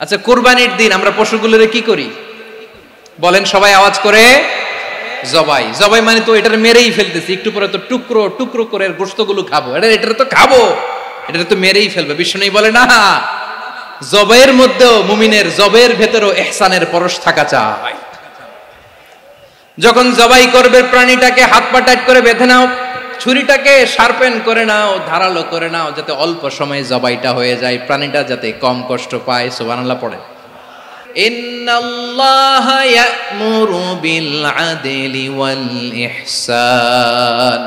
আচ্ছা, কুরবানির দিন আমরা পশুগুলোরে কি করি বলেন সবাই আওয়াজ করে? জবাই। জবাই মানে তো এটার মেরেই ফেলতেছি, একটু পরে তো টুকরো টুকরো করে গোশতগুলো খাবো, এটা তো খাবো, এটা তো মেরেই ফেলবে। বিষ্ণু বলে না, জবাইয়ের মধ্যেও মুমিনের জবাইয়ের ভেতরেও ইহসানের পরশ থাকা চাই। যখন জবাই করবে প্রাণীটাকে হাত পা টাইট করে বেঁধে নাও, ছুরিটাকে শার্পেন করে নাও, ধারালো করে নাও, যাতে অল্প সময়ে জবাইটা হয়ে যায়, প্রাণীটা যাতে কম কষ্ট পায়। সুবহানাল্লাহ পড়ে। ইন্নাল্লাহা ইয়া'মুরু বিল আদলি ওয়াল ইহসান,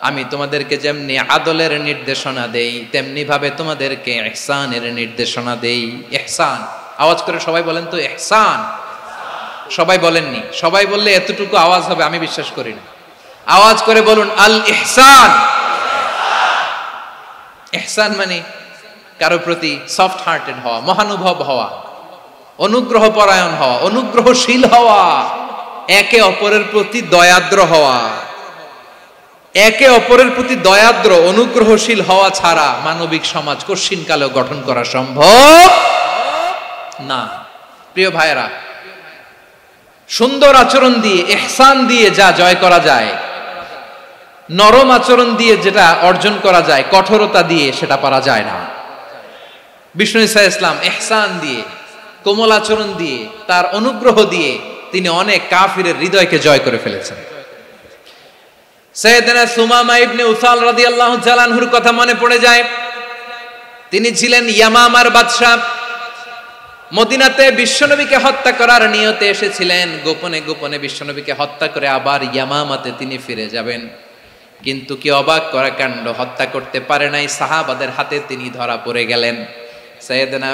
আমি তোমাদেরকে যেমনি আদলের নির্দেশনা দেই তেমনি ভাবে তোমাদেরকে ইহসানের নির্দেশনা দেই। ইহসান, আওয়াজ করে সবাই বলেন তো ইহসান। সবাই বলেননি, সবাই বললে এতটুকু আওয়াজ হবে আমি বিশ্বাস করি না। আওয়াজ করে বলুন আল ইহসান। ইহসান মানে কারো প্রতি সফট হার্টেড হওয়া, মহানুভব হওয়া, অনুগ্রহ পরায়ণ হওয়া, অনুগ্রহশীল হওয়া, একে অপরের প্রতি দয়াদ্র হওয়া। একে অপরের প্রতি দয়াদ্র অনুগ্রহশীল হওয়া ছাড়া মানবিক সমাজ কশিনকালেও গঠন করা সম্ভব না। প্রিয় ভাইয়েরা, সুন্দর আচরণ দিয়ে, ইহসান দিয়ে যা জয় করা যায়, নরম আচরণ দিয়ে যেটা অর্জন করা যায়, কঠোরতা দিয়ে সেটা পারা যায় না। বিষ্ণু ঈসা ইসলাম ইহসান দিয়ে, কোমল আচরণ দিয়ে, তার অনুগ্রহ দিয়ে তিনি অনেক কাফিরের হৃদয়কে জয় করে ফেলেছেন। সাইয়েদনা সুমামা ইবনে উসাল রাদিয়াল্লাহু তাআলা আনহুর কথা মনে পড়ে যায়। তিনি ছিলেন ইয়ামামার বাদশা। মদিনাতে বিশ্বনবীকে হত্যা করার নিয়তে এসেছিলেন, গোপনে গোপনে বিশ্বনবীকে হত্যা করে আবার ইয়ামামাতে তিনি ফিরে যাবেন। কিন্তু কি অবাক করা কাণ্ড, হত্যা করতে পারে নাই, সাহাবাদের হাতে তিনি ধরা পড়ে গেলেন। সাইয়েদনা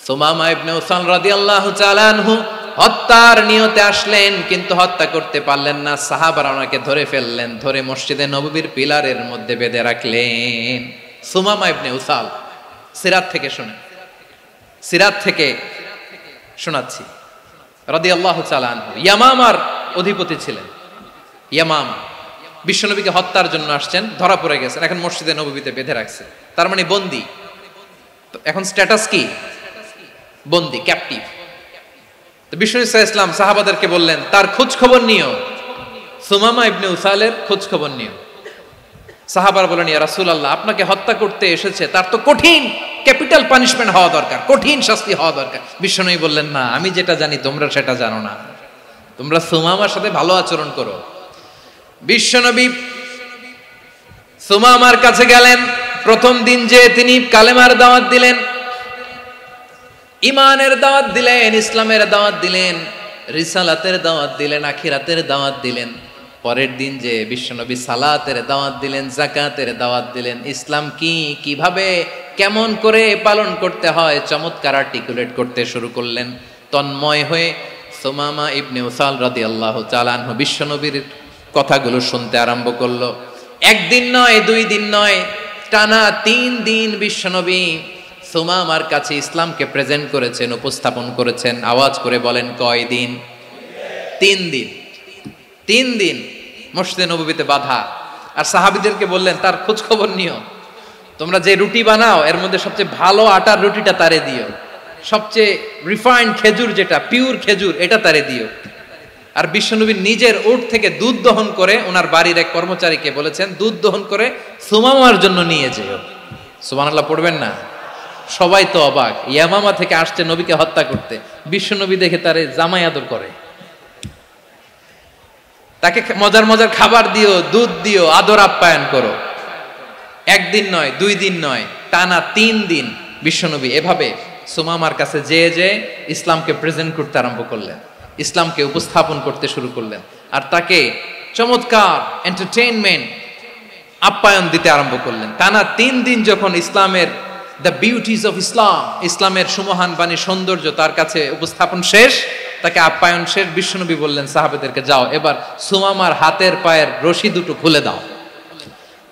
সুমামা ইবনে উসাল রাদিয়াল্লাহু তাআলা আনহু হত্যার নিয়তে আসলেন, কিন্তু হত্যা করতে পারলেন না। সাহাবারা ওনাকে ধরে ফেললেন, ধরে মসজিদে নববীর পিলারের মধ্যে বেঁধে রাখলেন। সুমামা ইবনে উসাল, সিরাত থেকে শুনে, সিরাত থেকে শোনাচ্ছি, রাদিয়াল্লাহু তাআলা আনহু ইয়ামামার অধিপতি ছিলেন। ইয়ামামা বিশ্বনবীকে হত্যার জন্য আসছেন, ধরা পড়ে গেছেন, এখন মসজিদে নববীতে বেঁধে রাখছে, তার মানে বন্দী। এখন স্ট্যাটাস কি? বন্দী, ক্যাপটিভ। তো বিষ্ণু ঈসা ইসলাম সাহাবাদেরকে বললেন তার খোঁজ খবর নিও, সুমামা ইবনে উসালের খোঁজ খবর নিও। সাহাবারা বলেন ইয়া রাসূলুল্লাহ, আপনাকে হত্যা করতে এসেছে, তার তো কঠিন ক্যাপিটাল পানিশমেন্ট হওয়া দরকার, কঠিন শাস্তি হওয়া দরকার। বিশ্বনবী বললেন না, আমি যেটা জানি তোমরা সেটা জানো না, তোমরা সুমামার সাথে ভালো আচরণ করো। বিশ্বনবী সুমামার কাছে গেলেন। প্রথম দিন যে তিনি কালেমার দাওয়াত দিলেন, ইমানের দাওয়াত দিলেন, ইসলামের দাওয়াত দিলেন, রিসালাতের দাওয়াত দিলেন, আখিরাতের দাওয়াত দিলেন। পরের দিন যে বিশ্বনবী সালাতের দাওয়াত দিলেন, যাকাতের দাওয়াত দিলেন, ইসলাম কি, কিভাবে, কেমন করে পালন করতে হয় চমৎকার আর্টিকুলেট করতে শুরু করলেন। তন্ময় হয়ে সুমামা ইবনে উসাল রাদিয়াল্লাহু তাআলা আনহু বিশ্বনবীর কথাগুলো শুনতে আরম্ভ করলো। একদিন নয়, দুই দিন নয়, টানা 3 দিন বিশ্বনবী সুমামার কাছে ইসলামকে প্রেজেন্ট করেছেন, উপস্থাপন করেছেন। আওয়াজ করে বলেন কয় দিন? 3 দিন। 3 দিন মসজিদে নববীতে বাঁধা। আর সাহাবীদেরকে বললেন তার খোঁজ খবর নিও, তোমরা যে রুটি বানাও এর মধ্যে সবচেয়ে ভালো আটার রুটিটা তারে দিও, সবচেয়ে রিফাইন্ড খেজুর, যেটা পিওর খেজুর, এটা তারে দিও। আর বিশ্বনবী নিজের উট থেকে দুধ দহন করে ওনার বাড়ির এক কর্মচারীকে বলেছেন দুধ দহন করে সুমামার জন্য নিয়ে যেও। সুবহানাল্লাহ পড়বেন না? সবাই তো অবাক, ইয়ামামা থেকে আসছে নবীকে হত্যা করতে, বিশ্বনবী দেখে তারে জামাই আদর করে, তাকে মজার মজার খাবার দিও, দুধ দিও, আদর আপ্যায়ন করো। একদিন নয়, 2 দিন নয়, টানা 3 দিন বিশ্বনবী এভাবে সুমামার কাছে যেয়ে ইসলামকে প্রেজেন্ট করতে আরম্ভ করলেন, ইসলামকে উপস্থাপন করতে শুরু করলেন। আর তাকে চমৎকার এন্টারটেইনমেন্ট, আপ্যায়ন দিতে আরম্ভ করলেন। টানা 3 দিন যখন ইসলামের দ্য বিউটিজ অফ ইসলাম, ইসলামের সুমহান বাণী, সৌন্দর্য তার কাছে উপস্থাপন শেষ, তাকে আপ্যায়ন শেষ, বিশ্বনবী বললেন সাহাবাদেরকে যাও এবার সুমামার হাতের পায়ের রশি দুটো খুলে দাও।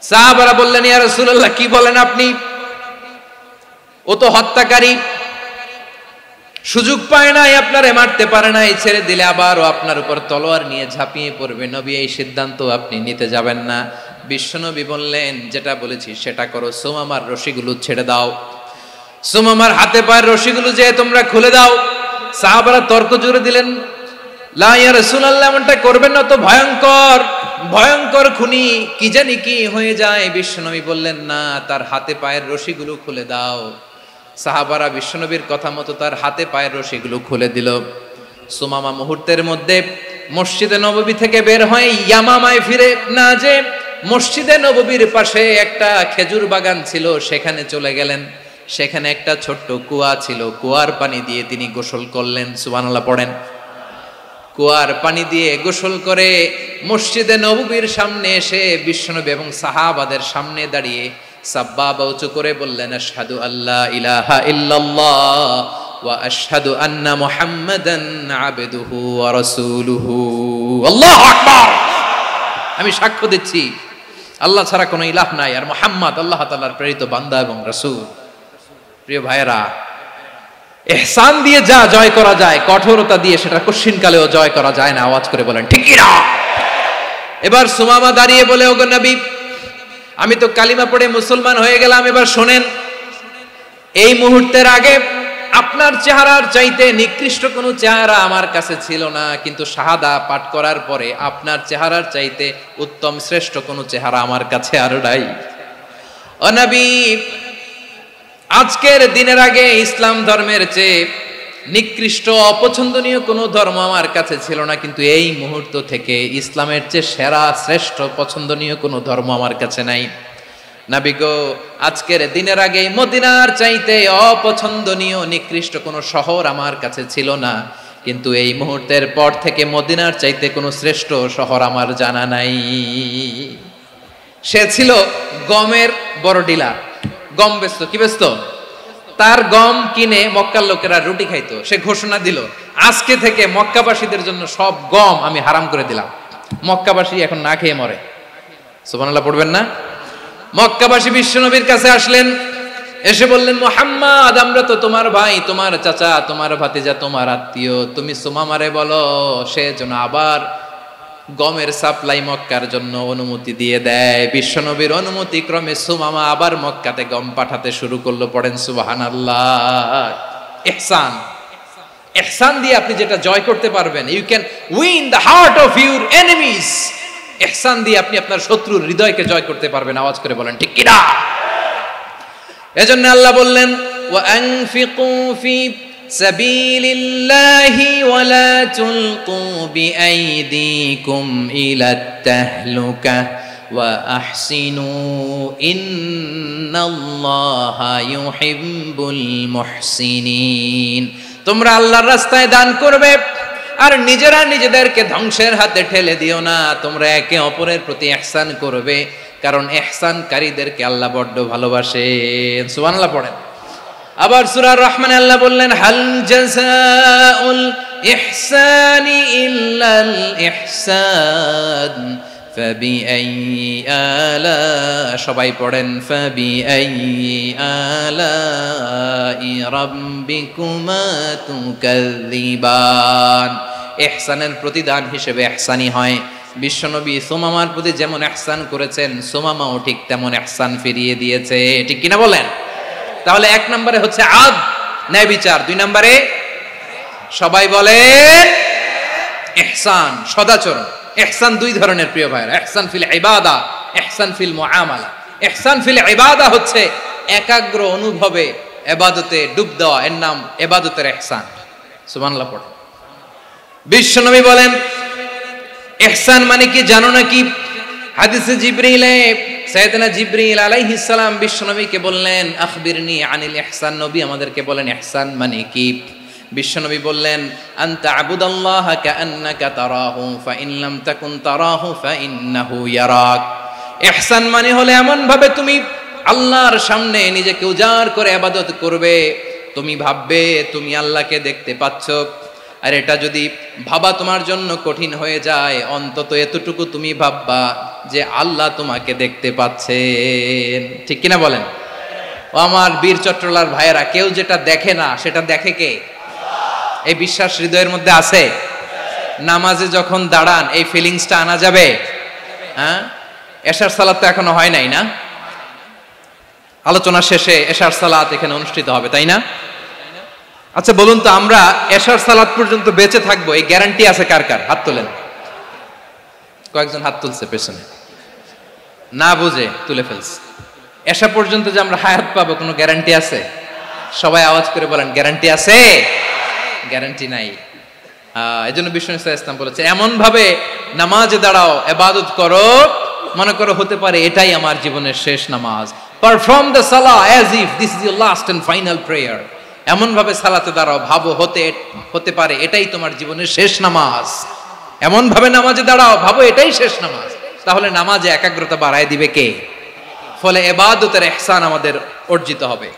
সাহাবারা বললেন ইয়া রাসূলুল্লাহ, কি বলেন আপনি? ও তো হত্যাকারী, সুযোগ পায় নাই, আপনারে মারতে পারে নাই, ছেড়ে দিলে আবার ও আপনার উপর তলোয়ার নিয়ে ঝাঁপিয়ে পড়বে। নবী এই সিদ্ধান্ত আপনি নিতে যাবেন না। বিশ্বনবী বললেন যেটা বলেছি সেটা করো, সুমামার রশিগুলো ছেড়ে দাও। সুমামার হাতে পায়ের রশিগুলো যে তোমরা খুলে দাও। সাহাবারা তর্ক জুড়ে দিলেন, লা ইয়া রাসূলুল্লাহ, এমনটা করবেন না, তো ভয়ঙ্কর ভয়ঙ্কর খুনি, কি জানি কি হয়ে যায়। বিশ্বনবী বললেন, না, তার হাতে পায়ের রশিগুলো খুলে দাও। সাহাবারা বিশ্বনবীর কথা মতো তার হাতে পায়ের রশিগুলো খুলে দিল। সুমামা মুহূর্তের মধ্যে মসজিদে নববী থেকে বের হয়ে ইয়ামামায় ফিরে না যে মসজিদে নববীর পাশে একটা খেজুর বাগান ছিল, সেখানে চলে গেলেন। সেখানে একটা ছোট্ট কুয়া ছিল, কুয়ার পানি দিয়ে তিনি গোসল করলেন। সুবহানাল্লাহ পড়েন। কুয়ার পানি দিয়ে গোসল করে মসজিদে নববীর সামনে এসে বিশ্বনবী এবং সাহাবাদের সামনে দাঁড়িয়ে সাব্বাবা উঁচু করে বললেন, আশহাদু আল্লা ইলাহা ইল্লাল্লাহ ওয়া আশহাদু আন্না মুহাম্মাদান আবদুহু ওয়া রাসূলুহু। আল্লাহু আকবার। আমি সাক্ষ্য দিচ্ছি আল্লাহ ছাড়া কোনো ইলাহ নাই, আর মুহাম্মদ আল্লাহ তাআলার প্রেরিত বান্দা এবং রাসূল। প্রিয় ভাইয়েরা, ইহসান দিয়ে যা জয় করা যায়, কঠোরতা দিয়ে সেটা কঠিনকালেও জয় করা যায় না। আওয়াজ করে বলেন ঠিক কি না? এবার সুমামা দাঁড়িয়ে বলে, ওগো নবী, আমি তো কালিমা পড়ে মুসলমান হয়ে গেলাম, এবার শোনেন, এই মুহূর্তের আগে আপনার চেহারার চাইতে নিকৃষ্ট কোনো চেহারা আমার কাছে ছিল না, কিন্তু শাহাদা পাঠ করার পরে আপনার চেহারার চাইতে উত্তম শ্রেষ্ঠ কোনো চেহারা আমার কাছে আর নাই। ও নবী, আজকের দিনের আগে ইসলাম ধর্মের চেয়ে নিকৃষ্ট অপছন্দনীয় কোনো ধর্ম আমার কাছে ছিল না, কিন্তু এই মুহূর্ত থেকে ইসলামের চেয়ে সেরা শ্রেষ্ঠ পছন্দনীয় কোনো ধর্ম আমার কাছে নাই। নবী গো, আজকের দিনের আগে মদিনার চাইতে অপছন্দনীয় নিকৃষ্ট কোনো শহর আমার কাছে ছিল না, কিন্তু এই মুহূর্তের পর থেকে মদিনার চাইতে কোনো শ্রেষ্ঠ শহর আমার জানা নাই। সে ছিল গমের বড় ডিলার, গম বেচতো। কি বেচতো? তার গম কিনে মক্কার লোকেরা রুটি খাইতো। সে ঘোষণা দিল, আজকে থেকে মক্কাবাসীদের জন্য সব গম আমি হারাম করে দিলাম, মক্কাবাসী এখন না খেয়ে মরে। সুবহানাল্লাহ পড়বেন না? মক্কাবাসী বিশ্বনবীর কাছে আসলেন, এসে বললেন, মুহাম্মদ, আমরা তো তোমার ভাই, তোমার চাচা, তোমার ভাতিজা, তোমার আত্মীয়, তুমি সুমামারে বলো সে যেন আবার গমের সাপ্লাই মক্কার জন্য অনুমতি দিয়ে দেয়। বিশ্বনবীর অনুমতি ক্রমে সুমামা আবার মক্কাতে গম পাঠাতে শুরু করলো। পড়েন সুবহানাল্লাহ। ইহসান, ইহসান দিয়ে আপনি যেটা জয় করতে পারবেন, you can win the heart of your enemies. ইহসান দিয়ে আপনি আপনার শত্রুর হৃদয়কে জয় করতে পারবেন। আওয়াজ করে বলেন ঠিক কি না? এজন্য আল্লাহ বললেন, ওয়া আনফিকু ফি সাবিলিল্লাহি ওয়া লা তুলকু বিআইদিকুম ইলাত তাহলুকা ওয়া আহসিনু ইন্নাল্লাহা ইউহিব্বুল মুহসিনিন। তোমরা আল্লাহর রাস্তায় দান করবে আর নিজেরা নিজেদেরকে ধ্বংসের হাতে ঠেলে দিও না। তোমরা একে অপরের প্রতি ইহসান করবে, কারণ ইহসানকারীদেরকে আল্লাহ বড্ড ভালোবাসেন। সুবহানাল্লাহ পড়েন। আবার সূরা রহমানে আল্লাহ বললেন, হাল জাযাউল ইহসানি ইল্লাল ইহসান ফাবিআইয়ি আলা, সবাই পড়েন, ফাবিআইয়ি আলাই রাব্বিকুমা তুকাযযিবান। ইহসানের প্রতিদান হিসেবে ইহসানি হয়। বিশ্বনবী সুমামার প্রতি যেমন ইহসান করেছেন, সুমামাও ঠিক তেমন ইহসান ফিরিয়ে দিয়েছে। ঠিক কিনা বলেন? তাহলে এক নম্বরে হচ্ছে আদ, ন্যায় বিচার। দুই নম্বরে সবাই বলেন ইহসান, সদাচরণ। ইহসান দুই ধরনের প্রিয় ভাইরা, ইহসান ফিল ইবাদা, ইহসান ফিল মুআমালা। ইহসান ফিল ইবাদা হচ্ছে একাগ্র অনুভবে ইবাদতে ডুব দেওয়া, এর নাম ইবাদতের ইহসান। সুবহানাল্লাহ পড়ে। বিশ্বনবী বলেন ইহসান মানে কি জানো নাকি? হাদিসে জিবরিলে সাইয়েদনা জিবরিল আলাইহিস সালাম বিশ্বনবীকে বললেন, আখবিরনি আনিল ইহসান। নবী আমাদেরকে বলেন ইহসান মানে কি? বিশ্বনবী বললেন, আনতা আবুদাল্লাহা কাআন্নাকা তারাহু ফাইন লাম তাকুন তারাহু ফাইন্নাহু ইয়ারাক। ইহসান মানে হলো এমন ভাবে তুমি আল্লাহর সামনে নিজেকে উজাড় করে ইবাদত করবে, তুমি ভাববে তুমি আল্লাহকে দেখতে পাচ্ছ। আর এটা যদি ভাবা তোমার জন্য কঠিন হয়ে যায়, অন্তত এতটুকু তুমি ভাববা যে আল্লাহ তোমাকে দেখতে পাচ্ছেন। ঠিক কিনা বলেন? ও আমার বীর চট্টলার ভাইয়েরা, কেউ যেটা দেখে না সেটা দেখে কে? এই বিশ্বাস হৃদয়ের মধ্যে আছে? নামাজে যখন দাঁড়ান এই ফিলিংসটা আনা যাবে? হ্যাঁ, এশার সালাত তো এখনো হয় নাই না? আলোচনা শেষে এশার সালাত এখানে অনুষ্ঠিত হবে, তাই না? আচ্ছা বলুন তো, আমরা এশার সালাত পর্যন্ত বেঁচে থাকবো এই গ্যারান্টি আছে কার কার? হাত তোলেন। কয়েকজন হাত তুলছে পেছনে, না বুঝে তুলে ফেলছে। এশা পর্যন্ত যে আমরা হায়াত পাবো কোনো গ্যারান্টি আছে? সবাই আওয়াজ করে বলেন, গ্যারান্টি আছে? গ্যারান্টি নাই। এজন্য বিষ্ণু ইসলাম বলেছে, এমন ভাবে নামাজে দাঁড়াও, ইবাদত করো, মনে করো হতে পারে এটাই আমার জীবনের শেষ নামাজ। পারফর্ম দ্য সালাহ as if this is your last and final prayer. এমন ভাবে সালাতে দাঁড়াও, ভাবো হতে পারে এটাই তোমার জীবনের শেষ নামাজ। এমন ভাবে নামাজে দাঁড়াও, ভাবো এটাই শেষ নামাজ। তাহলে নামাজে একাগ্রতা বাড়ায় দিবে কে? ফলে ইবাদতের ইহসান আমাদের অর্জিত হবে।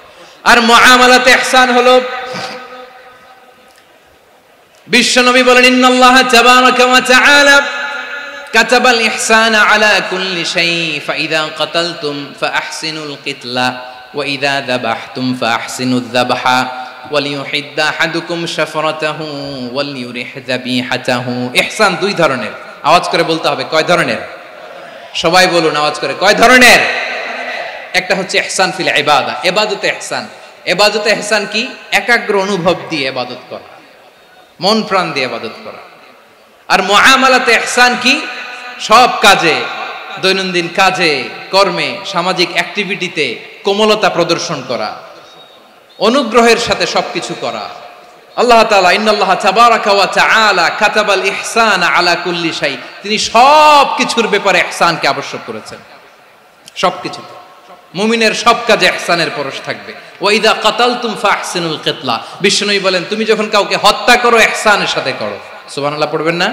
আর মুআমালাতে ইহসান হলো, বিশ্বনবী বলেন, ইন্নাল্লাহা তাবারাকা ওয়া তাআলা কাতাবাল ইহসানা আলা কুল্লি শাই, ফাইযা কাতালতুম ফাআহসিনুল কিতলা ওয়া ইযা যাবাহতুম ফাআহসিনুয যাবহা ওয়ালিয়ুহিদ্দা আহাদুকুম শাফরাতাহু ওয়ালিয়ুরিহ যাবিহাতাহু। ইহসান দুই ধরনের, আওয়াজ করে বলতে হবে। কয় ধরনের? সবাই বলুন আওয়াজ করে, কয় ধরনের? একটা হচ্ছে ইহসান ফিল ইবাদা, ইবাদতে ইহসান। ইবাদতে ইহসান কি? একাগ্র অনুভব দিয়ে ইবাদত করা, মন প্রাণ দিয়ে ইবাদত করা। আর মুআমালাতে ইহসান কি? সব কাজে, দৈনন্দিন কাজে, কর্মে, সামাজিক অ্যাক্টিভিটিতে কোমলতা প্রদর্শন করা, অনুগ্রহের সাথে সবকিছু করা। আল্লাহ তাআলা ইন্নাল্লাহা তাবারাকা ওয়া তাআলা কাতাবাল ইহসানা আলা কুল্লি শাই, তিনি সব কিছুর ব্যাপারে ইহসানকে আবশ্যক করেছেন। সবকিছু, মুমিনের সব কাজে ইহসানের পরশ থাকবে। ওয়া ইযা কাতালতুম ফাহসিনুল কিতলা, বিষ্ণুই বলেন তুমি যখন কাউকে হত্যা করো ইহসানের সাথে করো। সুবহানাল্লাহ পড়বেন না?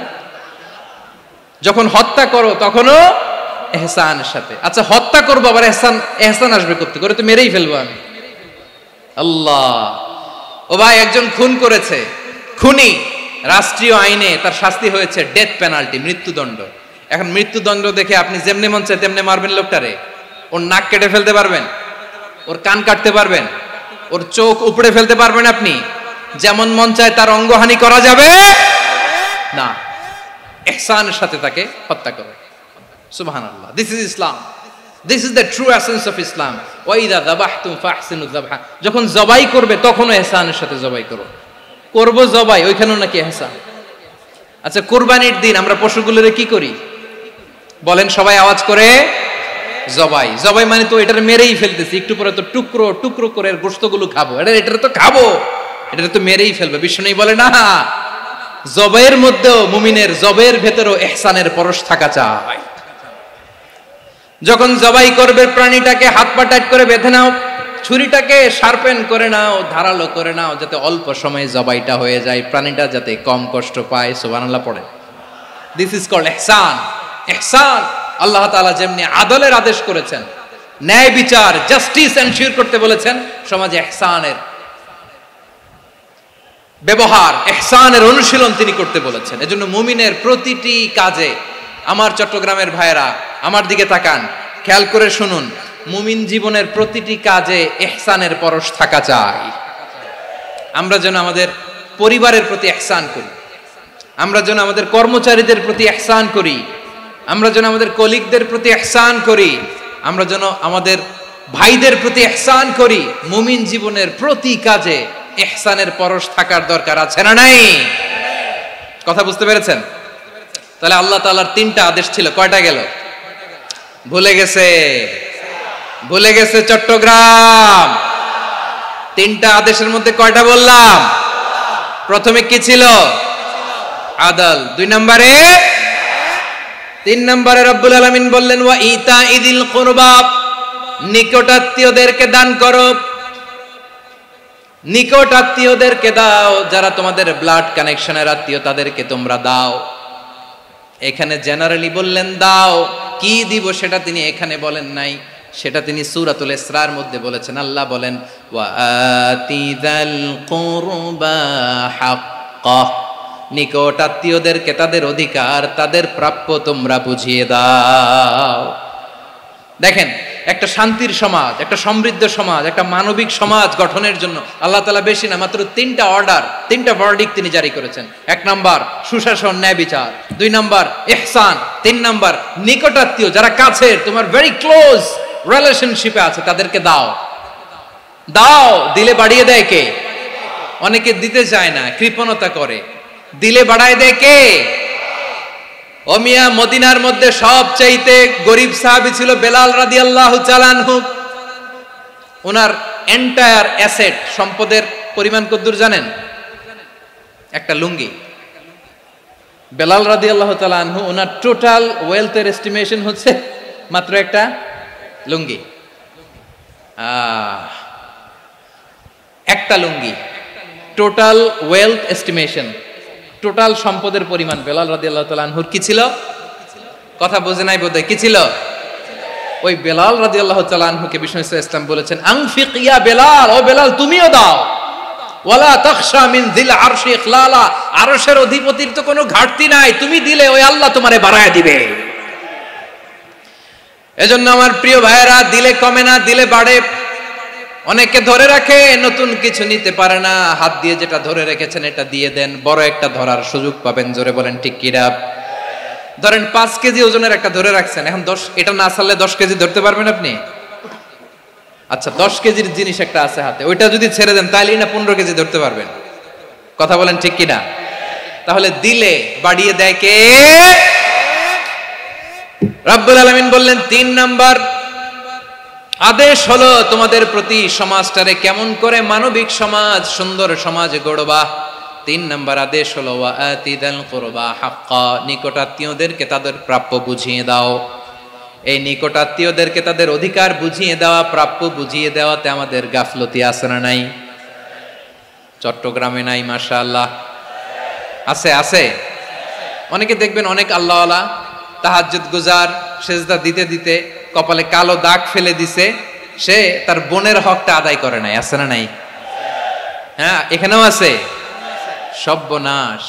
যখন হত্যা করো তখনও ইহসানের সাথে। আচ্ছা হত্যা করবো আবার ইহসান আসবে করতে করে, তো মেরেই ফেলবো আমি। আল্লাহ, ও ভাই একজন খুন করেছে, খুনি, রাষ্ট্রীয় আইনে তার শাস্তি হয়েছে ডেথ পেনাল্টি, মৃত্যুদণ্ড। এখন মৃত্যুদণ্ড দেখে আপনি যেমনি মন চায় তেমনি মারবেন লোকটারে? ওর নাক কেটে ফেলতে পারবেন? ওর কান কাটতে পারবেন? ওর চোখ উপড়ে ফেলতে পারবেন আপনি? যেমন মন চায় তার অঙ্গহানি করা যাবে না। ইহসানের সাথে তাকে হত্যা করো। সুবহানাল্লাহ, this is Islam, this is the true essence of Islam. ওয়া ইযা যাবাহতুম ফাহসিনুয যাবহা, যখন জবাই করবে তখনও ইহসানের সাথে জবাই করো। করব জবাই, ওইখানেও নাকি ইহসান। আচ্ছা কুরবানির দিন আমরা পশুগুলোরে কি করি বলেন সবাই আওয়াজ করে? জবাই। জবাই মানে তো এটার মেরেই ফেলতেছি, একটু পরে তো টুকরো টুকরো করে গোশতগুলো খাবো, এটা তো খাবো, এটা তো মেরেই ফেলবে। বিষ্ণু বলে না, জবাইয়ের মধ্যেও মুমিনের জবের ভেতরেও ইহসানের পরশ থাকা চাই। যখন জবাই করবে প্রাণীটাকে হাত পা টাইট করে বেঁধে নাও, ছুরিটাকে শার্পেন করে নাও, ধারালো করে নাও, যাতে অল্প সময়ে জবাইটা হয়ে যায়, প্রাণীটা যাতে কম কষ্ট পায়। সুবহানাল্লাহ পড়ে। দিস ইজ কল্ড ইহসান। ইহসান আল্লাহ তাআলা যেমনি আদলের আদেশ করেছেন, ন্যায় বিচার, জাস্টিস এনশিওর করতে বলেছেন, সমাজে ইহসানের ব্যবহার, ইহসানের অনুশীলন তিনি করতে বলেছেন। এজন্য মুমিনের প্রতিটি কাজে, আমার চট্টগ্রামের ভাইয়েরা আমার দিকে তাকান, খেয়াল করে শুনুন, মুমিন জীবনের প্রতিটি কাজে ইহসানের পরশ থাকা চাই। আমরা যেন আমাদের পরিবারের প্রতি ইহসান করি, আমরা যেন আমাদের কর্মচারীদের প্রতি ইহসান করি, আমরা যেন আমাদের কলিগদের প্রতি ইহসান করি, আমরা যেন আমাদের ভাইদের প্রতি ইহসান করি। মুমিন জীবনের প্রতি কাজে ইহসানের পরশ থাকার দরকার আছে না নাই? কথা বুঝতে পেরেছেন? তাহলে আল্লাহ তাআলার তিনটা আদেশ ছিল, কয়টা গেল? ভুলে গেছে, ভুলে গেছে চট্টগ্রাম। তিনটা আদেশের মধ্যে কয়টা বললাম? প্রথমে কি ছিল? আদল। 2 নম্বরে, 3 নম্বরে রব্বুল আলামিন বললেন ওয়া ইতাইদিল কুরবা, নিকটাত্মীয়দেরকে দান করো। নিকট আত্মীয়দেরকে দাও, যারা তোমাদের ব্লাড কানেকশনের আত্মীয় তাদেরকে তোমরা দাও। এখানে জেনারেলি বললেন দাও, কি দিব সেটা তিনি এখানে বলেন নাই, সেটা তিনি সূরাতুল ইসরার মধ্যে বলেছেন। আল্লাহ বলেন ওয়া আতিযাল কুরবা হাক্কাহ, নিকট আত্মীয়দেরকে তাদের অধিকার, তাদের প্রাপ্য তোমরা বুঝিয়ে দাও। দেখেন, একটা শান্তির সমাজ, একটা সমৃদ্ধ সমাজ, একটা মানবিক সমাজ গঠনের জন্য আল্লাহ তাআলা বেশি না, মাত্র 3টা অর্ডার, 3টা ভার্ডিক্ট তিনি জারি করেছেন। 1 নাম্বার সুশাসন, ন্যায় বিচার। 2 নাম্বার ইহসান। 3 নাম্বার নিকটাত্মীয়, যারা কাছের, তোমার ভেরি ক্লোজ রিলেশনশিপে আছে তাদেরকে দাও। দাও, দিলে বাড়িয়ে দেয় কে? অনেকে দিতে চায় না, কৃপণতা করে। দিলে বাড়ায় দেয় কে? ও মিয়া, মদিনার মধ্যে সবচাইতে গরিব সাহাবী ছিল বেলাল রাদিয়াল্লাহু তাআলা আনহু। ওনার এন্টায়ার অ্যাসেট, সম্পদের পরিমাণ কতদূর জানেন? একটা লুঙ্গি। বেলাল রাদিয়াল্লাহু তাআলা আনহু, ওনার টোটাল ওয়েলথের এস্টিমেশন হচ্ছে মাত্র একটা লুঙ্গি। একটা লুঙ্গি, টোটাল ওয়েলথ এস্টিমেশন, টোটাল সম্পদের পরিমাণ বেলাল রাদিয়াল্লাহু তাআলা আনহুর কি ছিল? কথা বোঝে নাই বোধহয়। কি ছিল? ওই বেলাল রাদিয়াল্লাহু তাআলা আনহুকে বিষ্ণু ইসলাম বলেছেন, আনফিক ইয়া বেলাল, ও বেলাল তুমিও দাও। ওয়ালা তাখশা মিন যিল আরশি ইখলালা, আরশের অধিপতির তো কোনো ঘাটতি নাই, তুমি দিলে ওই আল্লাহ তোমারে বাড়ায় দিবে। এজন্য আমার প্রিয় ভাইয়েরা, দিলে কমে না, দিলে বাড়ে। অনেকে ধরে রাখে, নতুন কিছু নিতে পারে না, হাত দিয়ে যেটা ধরে রেখেছেন এটা দিয়ে দেন, বড় একটা ধরার সুযোগ পাবেন। জোরে বলেন ঠিক কিনা? ধরেন 5 কেজি ওজনের একটা ধরে রাখছেন, এখন 10, এটা না ছাড়লে 10 কেজি ধরতে পারবেন আপনি? আচ্ছা, 10 কেজির জিনিস একটা আছে হাতে, ওইটা যদি ছেড়ে দেন তাহলে না 15 কেজি ধরতে পারবেন। কথা বলেন ঠিক কিনা? তাহলে দিলে বাড়িয়ে দেয় কে? রব্বুল আলামিন বললেন 3 নাম্বার আদেশ হলো তোমাদের প্রতি সমাজটারে কেমন করে মানবিক সমাজ, সুন্দর সমাজ গড়বা। 3 নাম্বার আদেশ হলো ওয়া আতিদাল কুরবা হাক্কা, নিকটাত্মীয়দেরকে তাদের প্রাপ্য বুঝিয়ে দাও। এই নিকটাত্মীয়দেরকে তাদের অধিকার বুঝিয়ে দেওয়া, প্রাপ্য বুঝিয়ে দেওয়াতে আমাদের গাফলতি আছে না নাই? চট্টগ্রামে নাই? মাশাআল্লাহ আছে, আছে। অনেকে দেখবেন অনেক আল্লাহওয়ালা, তাহাজ্জুদ গুজার, সেজদা দিতে দিতে কপালে কালো দাগ ফেলে দিছে, সে তার বোনের হকটা আদায় করে নাই। আছে না নাই? হ্যাঁ, এখানেও আছে। সর্বনাশ।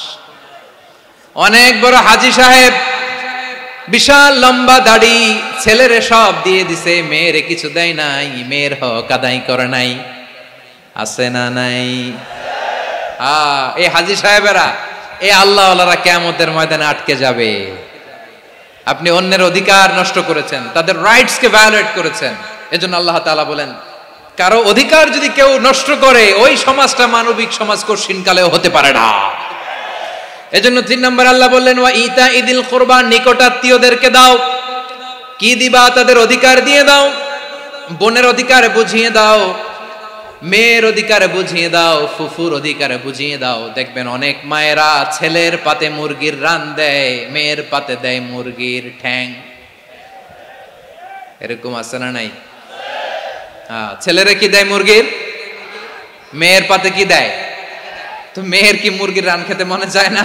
অনেক বড় হাজী সাহেব, বিশাল লম্বা দাড়ি, ছেলেরে সব দিয়ে দিছে, মেয়েরে কিছু দেয় নাই, মেয়ের হক আদায় করে নাই। আছে না নাই? এই হাজী সাহেবেরা, এই আল্লাহওয়ালারা কিয়ামতের ময়দানে আটকে যাবে। আপনি অন্যের অধিকার নষ্ট করেছেন, তাদের রাইটস কে ভায়োলেট করেছেন। এজন্য আল্লাহ তাআলা বলেন, কারো অধিকার যদি কেউ নষ্ট করে, ওই সমাজটা মানবিক সমাজ কঠিনকালেও হতে পারে না। এজন্য 3 নম্বর আল্লাহ বললেন ওয়া ইতা ইদিল কুরবা, নিকটাত্মীয়দেরকে দাও। কি দিবা? তাদের অধিকার দিয়ে দাও। বোনের অধিকার বুঝিয়ে দাও, মেয়ের অধিকার বুঝিয়ে দাও, ফুফুর অধিকার বুঝিয়ে দাও। দেখবেন অনেক মায়েরা ছেলের পাতে মুরগির রান দেয়, মেয়ের পাতে দেয় মুরগির ঠ্যাং। এরকম আছে না নাই? ছেলেরা কি দেয়? মুরগির। মেয়ের পাতে কি দেয়? তো মেয়ের কি মুরগির রান খেতে মনে চায় না?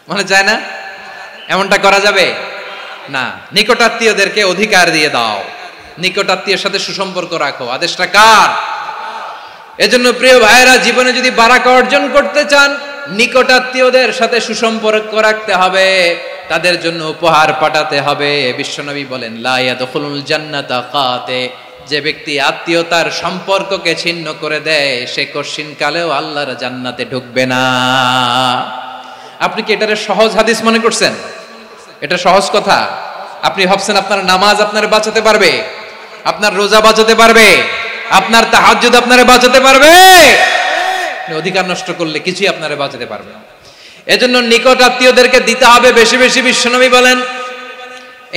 মনে চায় না? এমনটা করা যাবে না। নিকটাত্মীয়দেরকে অধিকার দিয়ে দাও, নিকটাত্মীয়ের সাথে সুসম্পর্ক রাখো। আদেশটা কার? এজন্য প্রিয় ভাইয়েরা, জীবনে যদি বারাকা অর্জন করতে চান, নিকটাত্মীয়দের সাথে সুসম্পর্ক রাখতে হবে, তাদের জন্য উপহার পাঠাতে হবে। বিশ্বনবী বলেন লা ইয়াদখুলুল জান্নাতা কাতে, যে ব্যক্তি আত্মীয়তার সম্পর্ককে ছিন্ন করে দেয়, সে কঠিনকালেও আল্লাহর জান্নাতে ঢুকবে না। আপনি কি এটারে সহজ হাদিস মনে করছেন? এটা সহজ কথা। আপনি ভাবছেন আপনার নামাজ আপনারে বাঁচাতে পারবে, আপনার রোজা বাঁচাতে পারবে, আপনার তাহাজ্জুদ আপনারে বাঁচাতে পারবে? অধিকার নষ্ট করলে কিছুই আপনারে বাঁচাতে পারবে না। এজন্য নিকট আত্মীয়দেরকে দিতে হবে বেশি বেশি। বিশ্বনবী বলেন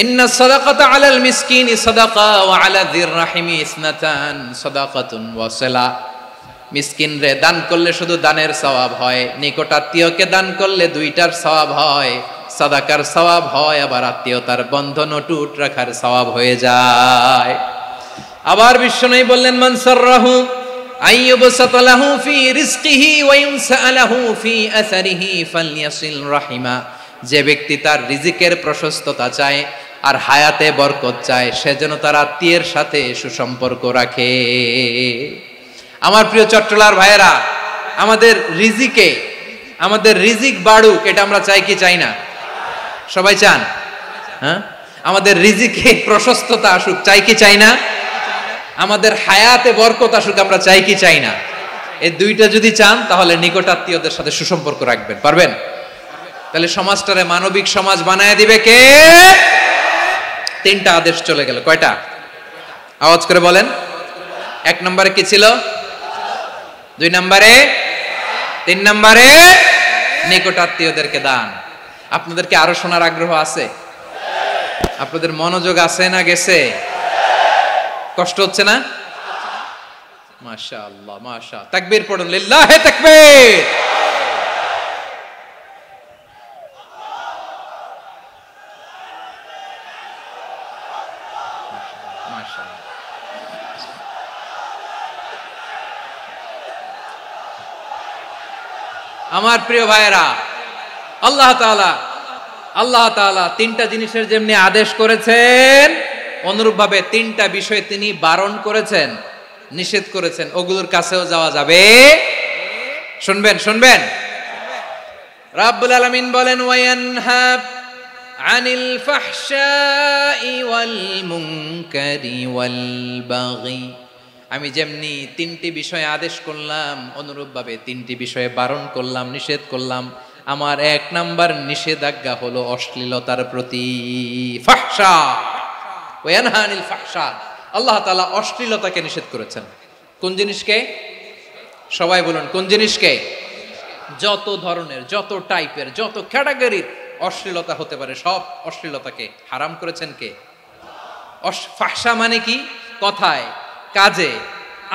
ইন্না সাদাকাতা আলাল মিসকিনি সাদাকা ওয়া আলা যির রাহিমি ইসনাতান সাদাকাতুন ওয়া সালা। মিসকিন রে দান করলে শুধু দানের সওয়াব হয়, নিকট আত্মীয়কে দান করলে 2টার সওয়াব হয়। সাদাকার সওয়াব হয়, আবার আত্মীয়তার বন্ধন অটুট রাখার সওয়াব হয়ে যায়। আবার বিশ্বনবী বললেন মান সাররাহু আইয়ুবসাতা লাহু ফি রিজকিহি ওয়া ইউনসা লাহু ফি আসারিহি ফালইয়াসিল রাহিমা। যে ব্যক্তি তার রিজিকের প্রশস্ততা চায় আর হায়াতে বরকত চায়, সে যেন তার আত্মীয়ের সাথে সুসম্পর্ক রাখে। আমার প্রিয় চট্টলার ভাইয়েরা, আমাদের রিজিক বাড়ুক, এটা আমরা চাই কি চাই না? সবাই চান? হ্যাঁ, আমাদের রিজিকে প্রশস্ততা আসুক, চাই কি চাই না? আমাদের হায়াতে বরকত আসুক, আমরা চাই কি চাই না? এই 2টা যদি চান, তাহলে নিকটাত্মীয়দের সাথে সুসম্পর্ক রাখবেন। পারবেন? তাহলে সমাজটারে মানবিক সমাজ বানায় দিবে কে? 3টা আদেশ চলে গেল। কয়টা? আওয়াজ করে বলেন। 1 নম্বরে কি ছিল? 2 নম্বরে, 3 নম্বরে নিকটাত্মীয়দেরকে দান। আপনাদের কি আরো শোনার আগ্রহ আছে? আপনাদের মনোযোগ আছে না গেছে? কষ্ট হচ্ছে না? মাশাআল্লাহ, মাশাআল্লাহ। তাকবীর পড়ুন, লিল্লাহি তাকবীর। মাশাআল্লাহ। আমার প্রিয় ভাইয়েরা, আল্লাহ তাআলা 3টা জিনিসের যেমনি আদেশ করেছেন, অনুরূপভাবে 3টা বিষয় তিনি বারণ করেছেন, নিষেধ করেছেন। ওগুলোর কাছেও যাওয়া যাবে। শুনবেন। রাব্বুল আলামিন বলেন, ওয়ায়ানহা আনিল ফাহশাই ওয়াল মুনকারি ওয়াল বাগি। আমি যেমনি 3টি বিষয়ে আদেশ করলাম, অনুরূপভাবে 3টি বিষয়ে বারণ করলাম, নিষেধ করলাম। আমার 1 নাম্বার নিষেধাজ্ঞা হলো অশ্লীলতার প্রতি। ফাহশা, ওয়ায়ানহা আনিল ফাহশা। আল্লাহ তাআলা অশ্লীলতাকে নিষেধ করেছেন। কোন জিনিসকে? সবাই বলুন, কোন জিনিসকে? যত ধরনের, যত টাইপের, যত ক্যাটাগরির অশ্লীলতা হতে পারে, সব অশ্লীলতাকে হারাম করেছেন কে? ফাহশা মানে কি? কথায়, কাজে,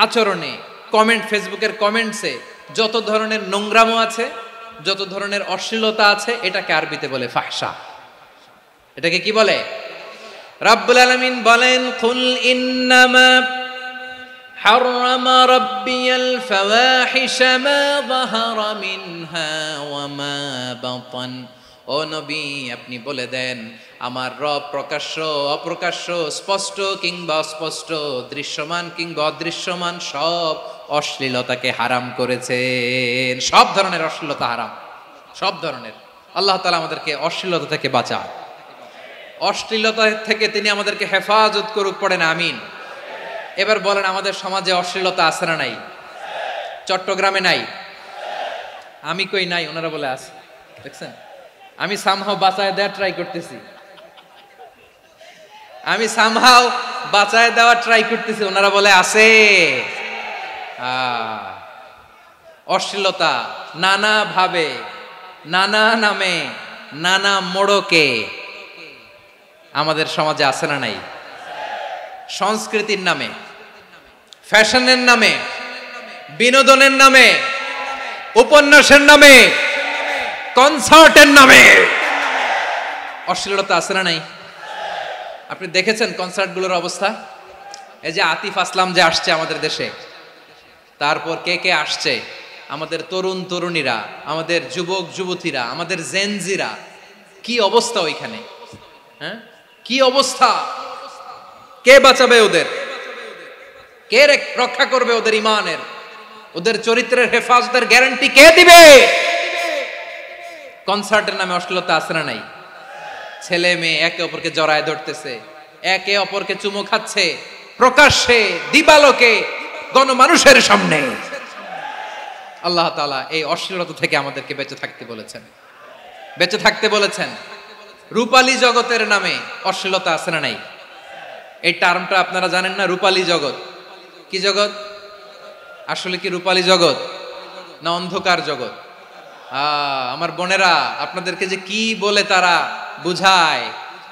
আচরণে, কমেন্ট, ফেসবুকের কমেন্টসে যত ধরনের নোংরামো আছে, যত ধরনের অশ্লীলতা আছে, এটাকে আরবিতে বলে ফাহশা। এটাকে কি বলে? রাব্বুল আলামিন বলেন, কুল ইন্নামা হাররামা রাব্বিয়াল ফাওয়াহিশা মা যাহারা মিনহা ওয়া মা বাতান। ও নবী, আপনি বলে দেন, আমার রব প্রকাশ্য, অপ্রকাশ্য, স্পষ্ট কিংবা অস্পষ্ট, দৃশ্যমান কিংবা অদৃশ্যমান সব অশ্লীলতাকে হারাম করেছেন। সব ধরনের অশ্লীলতা হারাম, সব ধরনের। আল্লাহ তাআলা আমাদেরকে অশ্লীলতা থেকে বাঁচান। অশ্লীলতা থেকে তিনি আমাদেরকে হেফাজত করুক, পড়েন আমিন। এবার বলেন, আমাদের সমাজে অশ্লীলতা আছে না নাই? চট্টগ্রামে নাই? আমি কই নাই, ওনারা বলে আছে। দেখছেন, আমি সামহাও বাঁচায় দেওয়ার ট্রাই করতেছি, ওনারা বলে আছে। অশ্লীলতা নানা ভাবে, নানা নামে, নানা মোড়কে আমাদের সমাজে আছে না নাই? সংস্কৃতির নামে, ফ্যাশনের নামে, বিনোদনের নামে, উপন্যাসের নামে, কনসার্টের নামে অশ্লীলতা আছে না নাই? আপনি দেখেছেন কনসার্টগুলোর অবস্থা? এই যে আতিফ আসলাম যে আসছে আমাদের দেশে, তারপর কে কে আসছে, আমাদের তরুণ তরুণীরা, আমাদের যুবক যুবতীরা, আমাদের জেনজিরা, কি অবস্থা ওইখানে? হ্যাঁ, কি অবস্থা? কে বাঁচাবে ওদের? কে রক্ষা করবে ওদের ইমানের, ওদের চরিত্রের হেফাজতের গ্যারান্টি কে দিবে? কনসার্টের নামে অশ্লীলতা আছে না নাই? ছেলে মেয়ে একে অপরকে জড়ায় ধরতেছে, একে অপরকে চুমু খাচ্ছে, প্রকাশ্যে, দিবালোকে, গণমানুষের সামনে। আল্লাহ তাআলা এই অশ্লীলতা থেকে আমাদেরকে বেঁচে থাকতে বলেছেন, বেঁচে থাকতে বলেছেন। রূপালী জগতের নামে অশ্লীলতা আছে না নাই? এই টার্মটা আপনারা জানেন না? রূপালী জগৎ কি জগৎ? আসলে কি রূপালী জগৎ না অন্ধকার জগৎ? আমার বোনেরা, আপনাদেরকে যে কি বলে তারা বুঝায়,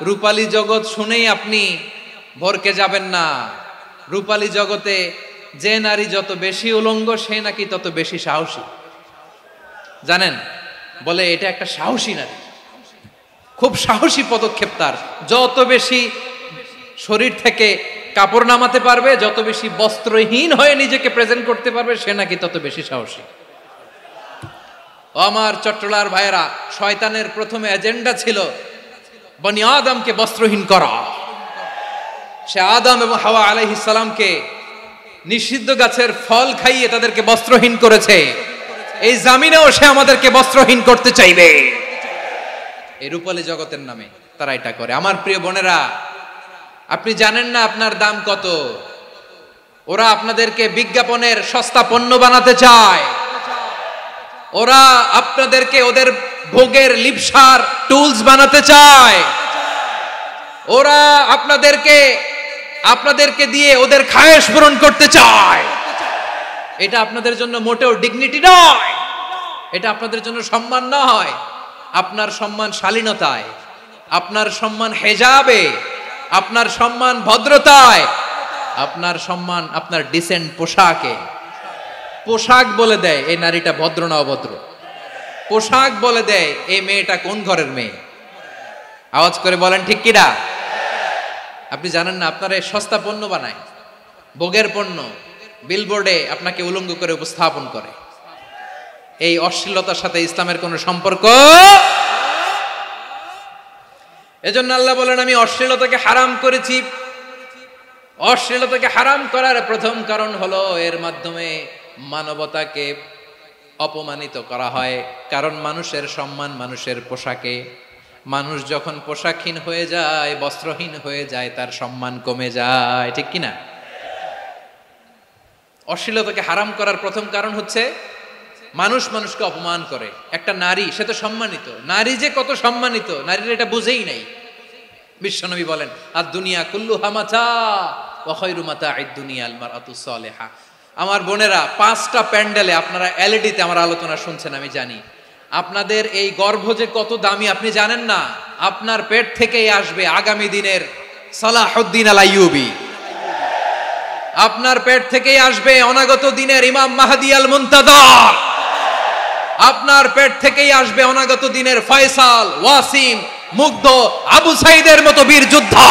রূপালী জগৎ শুনেই আপনি ভরকে যাবেন না। রূপালী জগতে যে নারী যত বেশি উলঙ্গ, সে নাকি তত বেশি সাহসী। জানেন, বলে এটা একটা সাহসী নারী, খুব সাহসী পদক্ষেপ তার। যত বেশি শরীর থেকে কাপড় নামাতে পারবে, যত বেশি বস্ত্রহীন হয়ে নিজেকে প্রেজেন্ট করতে পারবে, সে নাকি তত বেশি সাহসী। আমার চট্টলার ভাইয়েরা, শয়তানের প্রথমে এজেন্ডা ছিল বনি আদমকে বস্ত্রহীন করা। সে আদম এবং হাওয়া আলাইহিস সালামকে নিষিদ্ধ গাছের ফল খাইয়ে তাদেরকে বস্ত্রহীন করেছে। এই জামিনেও সে আমাদেরকে বস্ত্রহীন করতে চাইবে। এই রূপালী জগতের নামে তারা এটা করে। আমার প্রিয় বোনেরা, আপনি জানেন না আপনার দাম কত? ওরা আপনাদেরকে বিজ্ঞাপনের সস্তা পণ্য বানাতে চায়। ওরা আপনাদেরকে ওদের ভোগের লিপসার টুলস বানাতে চায়। ওরা আপনাদেরকে আপনাদেরকে দিয়ে ওদের খায়েশ পূরণ করতে চায়, এটা আপনাদের জন্য মোটেও ডিগনিটি নয়, এটা আপনাদের জন্য সম্মান নয়। আপনার সম্মান শালীনতায়, আপনার সম্মান হেজাবে, আপনার সম্মান ভদ্রতায়, আপনার সম্মান আপনার ডিসেন্ট পোশাকে। পোশাক বলে দেয় এই নারীটা ভদ্র না অভদ্র, পোশাক বলে দেয় এই মেয়েটা কোন ঘরের মেয়ে। আওয়াজ করে বলেন ঠিক কিনা? আপনি জানেন না আপনারা সস্তা পণ্য বানায়, ভোগের পণ্য, বিলবোর্ডে আপনাকে উলঙ্গ করে উপস্থাপন করে। এই অশ্লীলতার সাথে ইসলামের কোনো সম্পর্ক। এজন্য আল্লাহ বলেন আমি অশ্লীলতাকে হারাম করেছি। অশ্লীলতাকে হারাম করার প্রথম কারণ হলো এর মাধ্যমে মানবতাকে অপমানিত করা হয়। কারণ মানুষের সম্মান মানুষের পোশাকে। মানুষ যখন পোশাকহীন হয়ে যায়, বস্ত্রহীন হয়ে যায়, তার সম্মান কমে যায়, ঠিক কিনা? অশ্লীলতাকে হারাম করার প্রথম কারণ হচ্ছে মানুষ মানুষকে অপমান করে। একটা নারী, সে তো সম্মানিত, নারী যে কত সম্মানিত নারীরা এটা বুঝেই নাই। বিশ্বনবী বলেন আর দুনিয়া কুল্লুহা মাতা ওয়া খায়রু মাতা'আদ দুনিয়া আল মারআতুস সালিহা। আমার বোনেরা, 5টা প্যান্ডেলে আপনারা এলইডিতে আমার আলোচনা শুনছেন, আমি জানি আপনাদের এই গর্ভ যে কত দামি আপনি জানেন না। আপনার পেট থেকেই আসবে আগামী দিনের সালাহুদ্দিন আল আইয়ুবী, আপনার পেট থেকেই আসবে অনাগত দিনের ইমাম মাহদি আল মুনতাজার, আপনার পেট থেকেই আসবে অনাগত দিনের ফয়সাল, ওয়াসিম, মুগ্ধ, আবু সাইদের মতো বীর যোদ্ধা।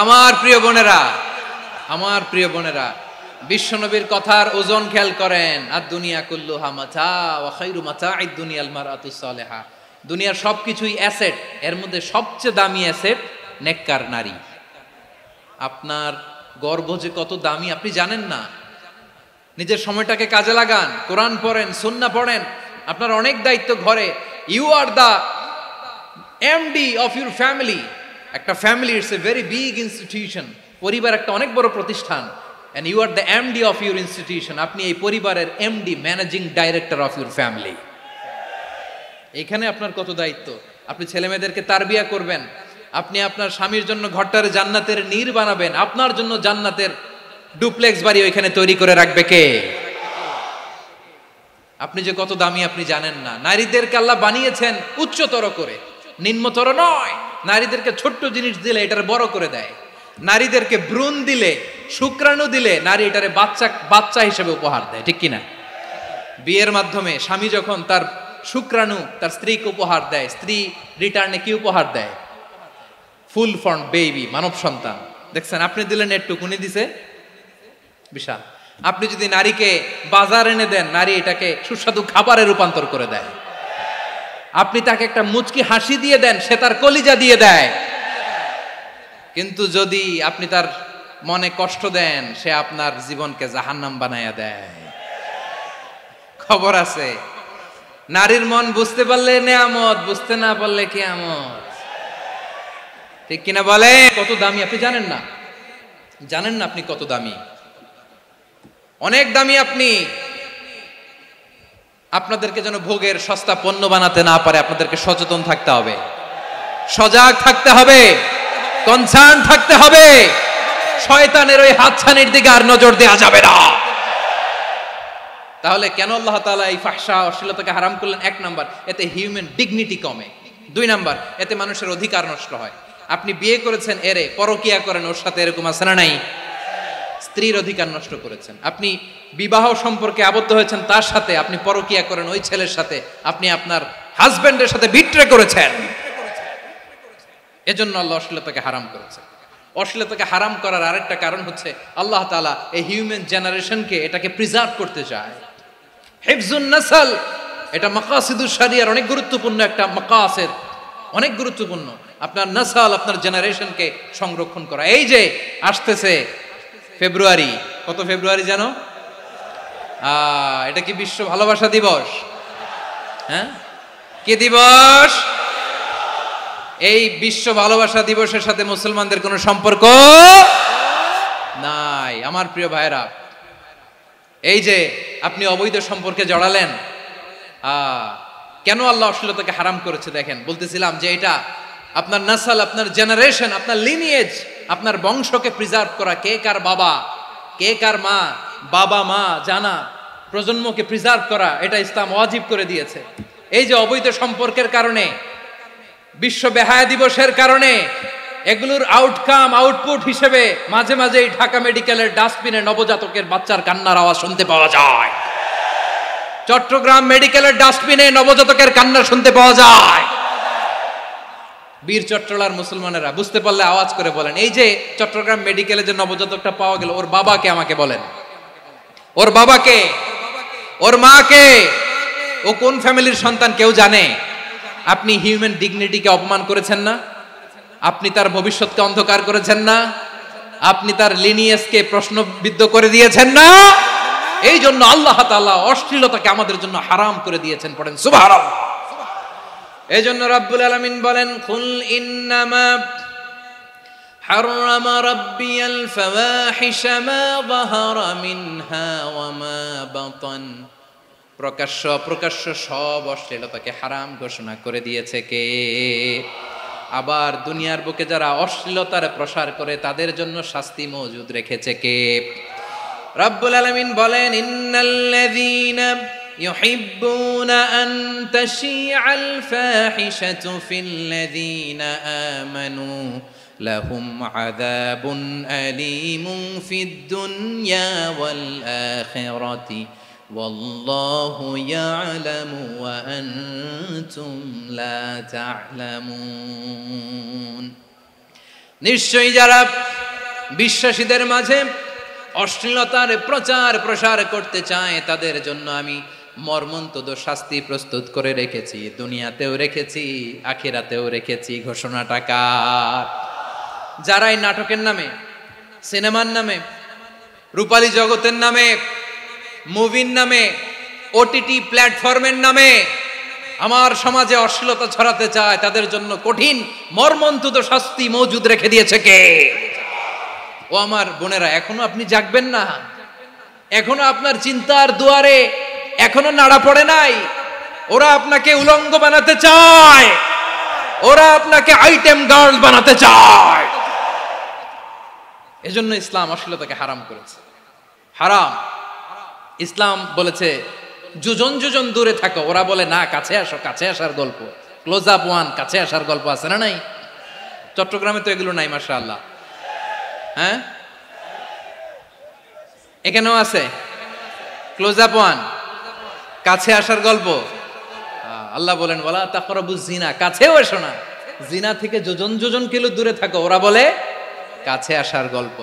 আমার প্রিয় বোনেরা, আমার প্রিয় বোনেরা, বিশ্বনবীর কথার ওজন খেয়াল করেন। আর দুনিয়া কুল্লুহা মাতা ওয়া খায়রু মাতা'আদ দুনিয়া আল মারআতুস সালিহা। দুনিয়ার সবকিছুই অ্যাসেট, এর মধ্যে সবচেয়ে দামি অ্যাসেট নেককার নারী। আপনার গর্ভ যে কত দামি আপনি জানেন না। নিজের সময়টাকে কাজে লাগান, কোরআন পড়েন, সুন্নাহ পড়েন। আপনার অনেক দায়িত্ব ঘরে। You are the MD of your family. একটা family it's a very big institution. পরিবার একটা অনেক বড় প্রতিষ্ঠান। and you are the MD of your institution. আপনি এই পরিবারের MD, managing director of your family. এখানে আপনার কত দায়িত্ব। আপনি ছেলেমেয়েদেরকে তারবিয়া করবেন, আপনি আপনার স্বামীর জন্য ঘরটারে জান্নাতের নীর বানাবেন, আপনার জন্য জান্নাতের ডুপ্লেক্স বাড়ি ওইখানে তৈরি করে রাখবে কে? আপনি যে কত দামি আপনি জানেন না। নারীদেরকে আল্লাহ বানিয়েছেন উচ্চতর করে, নিম্নতর নয়। নারীদেরকে ছোট্ট জিনিস দিলে এটার বড় করে দেয়। নারীদেরকে ভ্রূণ দিলে, শুক্রাণু দিলে নারী এটারে বাচ্চা হিসেবে উপহার দেয়, ঠিক কিনা? বিয়ের মাধ্যমে স্বামী যখন তার শুক্রাণু তার স্ত্রীকে উপহার দেয়, স্ত্রী রিটার্নে কি উপহার দেয়? ফুল ফর্ম বেবি, মানব সন্তান। দেখছেন, আপনি দিলেন একটুক, উনি দিছে বিশাল। আপনি যদি নারীকে বাজার এনে দেন, নারী এটাকে সুস্বাদু খাবারে রূপান্তর করে দেয়। আপনি তাকে একটা মুচকি হাসি দিয়ে দেন, সে তার কলিজা দিয়ে দেয়। কিন্তু যদি আপনি তার মনে কষ্ট দেন, সে আপনার জীবনকে জাহান্নাম বানায়া দেয়। খবর আছে, নারীর মন বুঝতে পারলে নেয়ামত, বুঝতে না পারলে কিয়ামত, ঠিক কিনা বলে? কত দামি আপনি জানেন না, জানেন না আপনি কত দামি, অনেক দামি আপনি। আপনাদেরকে যেন ভোগের সস্তা পণ্য বানাতে না পারে আপনাদেরকে সচেতন থাকতে হবে, সজাগ থাকতে হবে, কনসার্ন থাকতে হবে। শয়তানের ওই হাতছানির দিকে আর নজর দেওয়া যাবে না। তাহলে কেন আল্লাহ তাআলা এই ফাহশা অশ্লীলতাকে হারাম করলেন? 1 নাম্বার, এতে হিউম্যান ডিগনিটি কমে। 2 নাম্বার, এতে মানুষের অধিকার নষ্ট হয়। আপনি বিয়ে করেছেন এরে, পরকিয়া করেন ওর সাথে, এরকম আছে না নাই? স্ত্রীর অধিকার নষ্ট করেছেন। আপনি বিবাহ সম্পর্কে আবদ্ধ হয়েছেন তার সাথে, আপনি পরকিয়া করেন ওই ছেলের সাথে, আপনি আপনার হাজবেন্ডের সাথে বিট্রে করেছেন। এজন্য আল্লাহ অশ্লীলতাকে হারাম করেছেন। অশ্লীলতাকে হারাম করার আরেকটা কারণ হচ্ছে আল্লাহ তাআলা এই হিউম্যান জেনারেশনকে এটাকে প্রিজার্ভ করতে চায়। হিফজুন নাসল, এটা মাকাসিদুশ শরিয়ার অনেক গুরুত্বপূর্ণ একটা মাকাসিদ, অনেক গুরুত্বপূর্ণ। আপনার নাসল, আপনার জেনারেশনকে সংরক্ষণ করা। এই যে আসতেছে ফেব্রুয়ারি, কত ফেব্রুয়ারি জানো? এটা কি বিশ্ব ভালোবাসা দিবস? হ্যাঁ, কি দিবস? এই বিশ্ব ভালোবাসা দিবসের সাথে মুসলমানদের কোনো সম্পর্ক নাই। আমার প্রিয় ভাইরা, এই যে আপনি অবৈধ সম্পর্কে জড়ালেন, কেন আল্লাহ অশ্লীলতাকে হারাম করেছে দেখেন। বলতেছিলাম যে এটা আপনার নাসাল, আপনার জেনারেশন, আপনার লিনিয়েজ, আপনার বংশকে প্রিজার্ভ করা, কে কার বাবা, কে কার মা, বাবা মা জানা, প্রজন্মকে প্রিজার্ভ করা, এটা ইসলাম ওয়াজিব করে দিয়েছে। এই যে অবৈধ সম্পর্কের কারণে, বিশ্ব বেহায়া দিবসের কারণে, এগুলোর আউটকাম আউটপুট হিসেবে মাঝে মাঝে এই ঢাকা মেডিকেলের ডাস্টবিনে নবজাতকের বাচ্চার কান্নার আওয়াজ শুনতে পাওয়া যায়। চট্টগ্রাম মেডিকেলের ডাস্টবিনে নবজাতকের কান্না শুনতে পাওয়া যায়। বীর চট্টলার মুসলমানেরা বুঝতে পারলে আওয়াজ করে বলেন, এই যে চট্টগ্রাম মেডিকেলে যে নবজাতকটা পাওয়া গেল, ওর বাবাকে আমাকে বলেন, ওর বাবাকে, ওর মাকে, ও কোন ফ্যামিলির সন্তান কেউ জানে? আপনি হিউম্যান ডিগনিটিকে অপমান করেছেন না? আপনি তার ভবিষ্যৎকে অন্ধকার করেছেন না? আপনি তার লিনিয়েজকে প্রশ্নবিদ্ধ করে দিয়েছেন না? এই জন্য আল্লাহ তাআলা অশ্লীলতাকে আমাদের জন্য হারাম করে দিয়েছেন। পড়েন সুবহানাল্লাহ। এই জন্য রাব্বুল আলামিন বলেন, কুল ইন্নামা হারামা রাব্বিয়াল ফাওয়াহিশা মা যাহারা মিনহা ওয়া মা বাতান। প্রকাশ্য অপ্রকাশ্য সব অশ্লীলতাকে হারাম ঘোষণা করে দিয়েছে কে? আবার দুনিয়ার বুকে যারা অশ্লীলতার প্রসার করে তাদের জন্য শাস্তি মজুদ রেখেছে কে? রাব্বুল আলামিন বলেন, ইন্নাল্লাযীনা ইউহিব্বুনা আন তাশিআল ফাহিশাতু ফিল্লাযীনা আমানু লাহুম আযাবুন আলীমুন ফিদ দুনিয়া ওয়াল আখিরাতি ওয়াল্লাহু ইয়ালামু ওয়া আনতুম লা তা'লামুন। নিশ্চয়ই যারা বিশ্বাসীদের মাঝে অশ্লীলতার প্রচার প্রসার করতে চায় তাদের জন্য আমি মর্মন্তুদ শাস্তি প্রস্তুত করে রেখেছি, দুনিয়াতেও রেখেছি, আখিরাতেও রেখেছি। ঘোষণাটা কার? যারা এই নাটকের নামে, সিনেমার নামে, রূপালী জগতের নামে, মুভির নামে, ওটিটি প্ল্যাটফর্মের নামে আমার সমাজে অশ্লীলতা ছড়াতে চায় তাদের জন্য কঠিন মর্মন্তুদ শাস্তি মজুদ রেখে দিয়েছে কে? ও আমার বোনেরা, এখনো আপনি জাগবেন না? এখনো আপনার চিন্তার দুয়ারে এখনো নাড়া পড়ে নাই? ওরা আপনাকে উলঙ্গ বানাতে চায়, ওরা আপনাকে আইটেম গার্ল বানাতে চায়। এজন্য ইসলাম অশ্লীলতাকে হারাম করেছে। হারাম। ইসলাম বলেছে যোজন যোজন দূরে থাকো, ওরা বলে না কাছে আসো, কাছে আসার গল্প, ক্লোজ আপ ওয়ান, কাছে আসার গল্প আছে না নাই? চট্টগ্রামে তো এগুলো নাই মাশাআল্লাহ। হ্যাঁ, এখানেও আছে ক্লোজ আপ ওয়ান, কাছে আসার গল্প। আল্লাহ বলেন ওয়ালা তাকরাবুজ জিনা, কাছেও এসো না, জিনা থেকে যোজন যোজন কিলো দূরে থাকো, ওরা বলে কাছে আসার গল্প।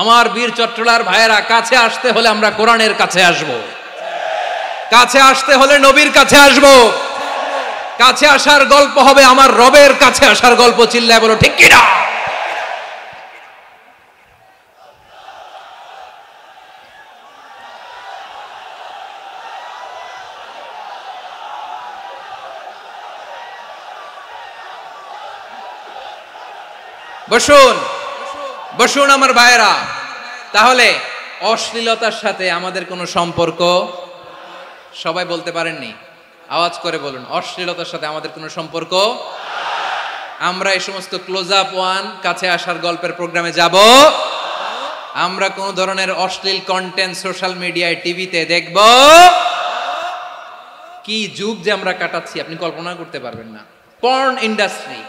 আমার বীর চট্টলার ভাইয়েরা, কাছে আসতে হলে আমরা কোরআনের কাছে আসব, কাছে আসতে হলে নবীর কাছে আসব, কাছে আসার গল্প হবে আমার রবের কাছে আসার গল্প। চিল্লায় বলো ঠিক কিনা? বসুন বসুন আমার ভাইয়েরা। তাহলে অশ্লীলতার সাথে আমাদের কোনো সম্পর্ক? সবাই বলতে পারেননি, আওয়াজ করে বলুন, অশ্লীলতার সাথে আমাদের কোনো সম্পর্ক? আমরা এই সমস্ত ক্লোজ আপ ওয়ান, কাছে আসার গল্পের প্রোগ্রামে যাব? আমরা কোন ধরনের অশ্লীল কন্টেন্ট সোশ্যাল মিডিয়ায়, টিভিতে দেখব? কি যুগ যে আমরা কাটাচ্ছি আপনি কল্পনা করতে পারবেন না। পর্ন ইন্ডাস্ট্রি,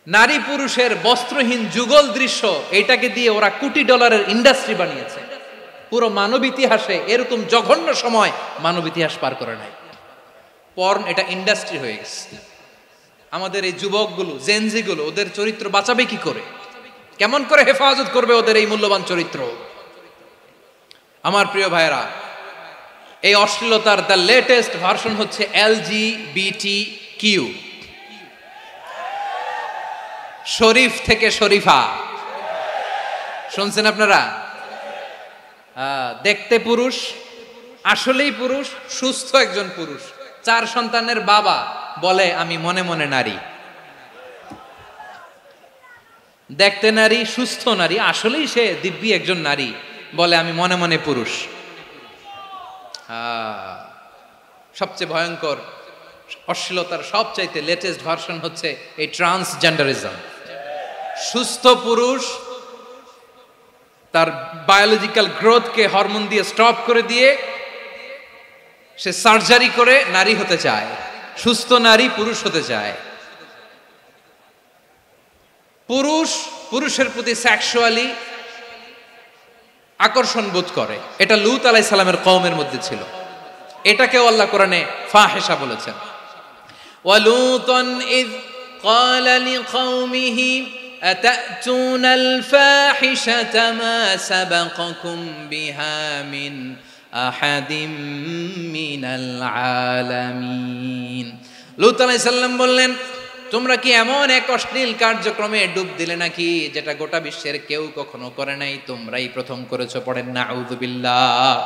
নারী পুরুষের বস্ত্রহীন যুগল দৃশ্য, এটাকে দিয়ে ওরা কোটি ডলারের ইন্ডাস্ট্রি বানিয়েছে। পুরো মানব ইতিহাসে এরকম জঘন্য সময় মানব ইতিহাস পার করে নাই। পর্ন এটা ইন্ডাস্ট্রি হয়ে গেছে। আমাদের এই যুবকগুলো, জেনজিগুলো, ওদের চরিত্র বাঁচাবে কি করে? কেমন করে হেফাজত করবে ওদের এই মূল্যবান চরিত্র? আমার প্রিয় ভাইয়েরা, এই অশ্লীলতার দ্য লেটেস্ট ভার্সন হচ্ছে LGBTQ, শরীফ থেকে শরীফা। শুনছেন আপনারা? দেখতে পুরুষ, আসলেই পুরুষ, সুস্থ একজন পুরুষ, 4 সন্তানের বাবা, বলে আমি মনে মনে নারী। দেখতে নারী, সুস্থ নারী, আসলেই সে দিব্যি একজন নারী, বলে আমি মনে মনে পুরুষ। সবচেয়ে ভয়ঙ্কর অশ্লীলতার সবচাইতে লেটেস্ট ভার্সন হচ্ছে এই ট্রান্সজেন্ডারিজম। সুস্থ পুরুষ তার বায়োলজিক্যাল গ্রোথকে হরমোন দিয়ে স্টপ করে দিয়ে সে সার্জারি করে নারী হতে চায়, সুস্থ নারী পুরুষ হতে চায়। পুরুষ পুরুষের প্রতি সেক্সুয়ালি আকর্ষণ বোধ করে, এটা লূত আলাইহিস সালামের কওমের মধ্যে ছিল। এটাকেও আল্লাহ কোরআনে ফাহিশা বলেছেন। ওয়ালুতান ইয ক্বালা লিকাওমিহি আতাতুনাল ফাহিশাতা মা সাবাকাকুম বিহা মিন আহাদিম মিনাল আলামিন। লূত আলাইহিস সালাম বললেন, তোমরা কি এমন এক অশ্লীল কার্যক্রমে ডুব দিলে নাকি যেটা গোটা বিশ্বের কেউ কখনো করে নাই, তোমরাই প্রথম করেছো। পড়েন নাউযুবিল্লাহ।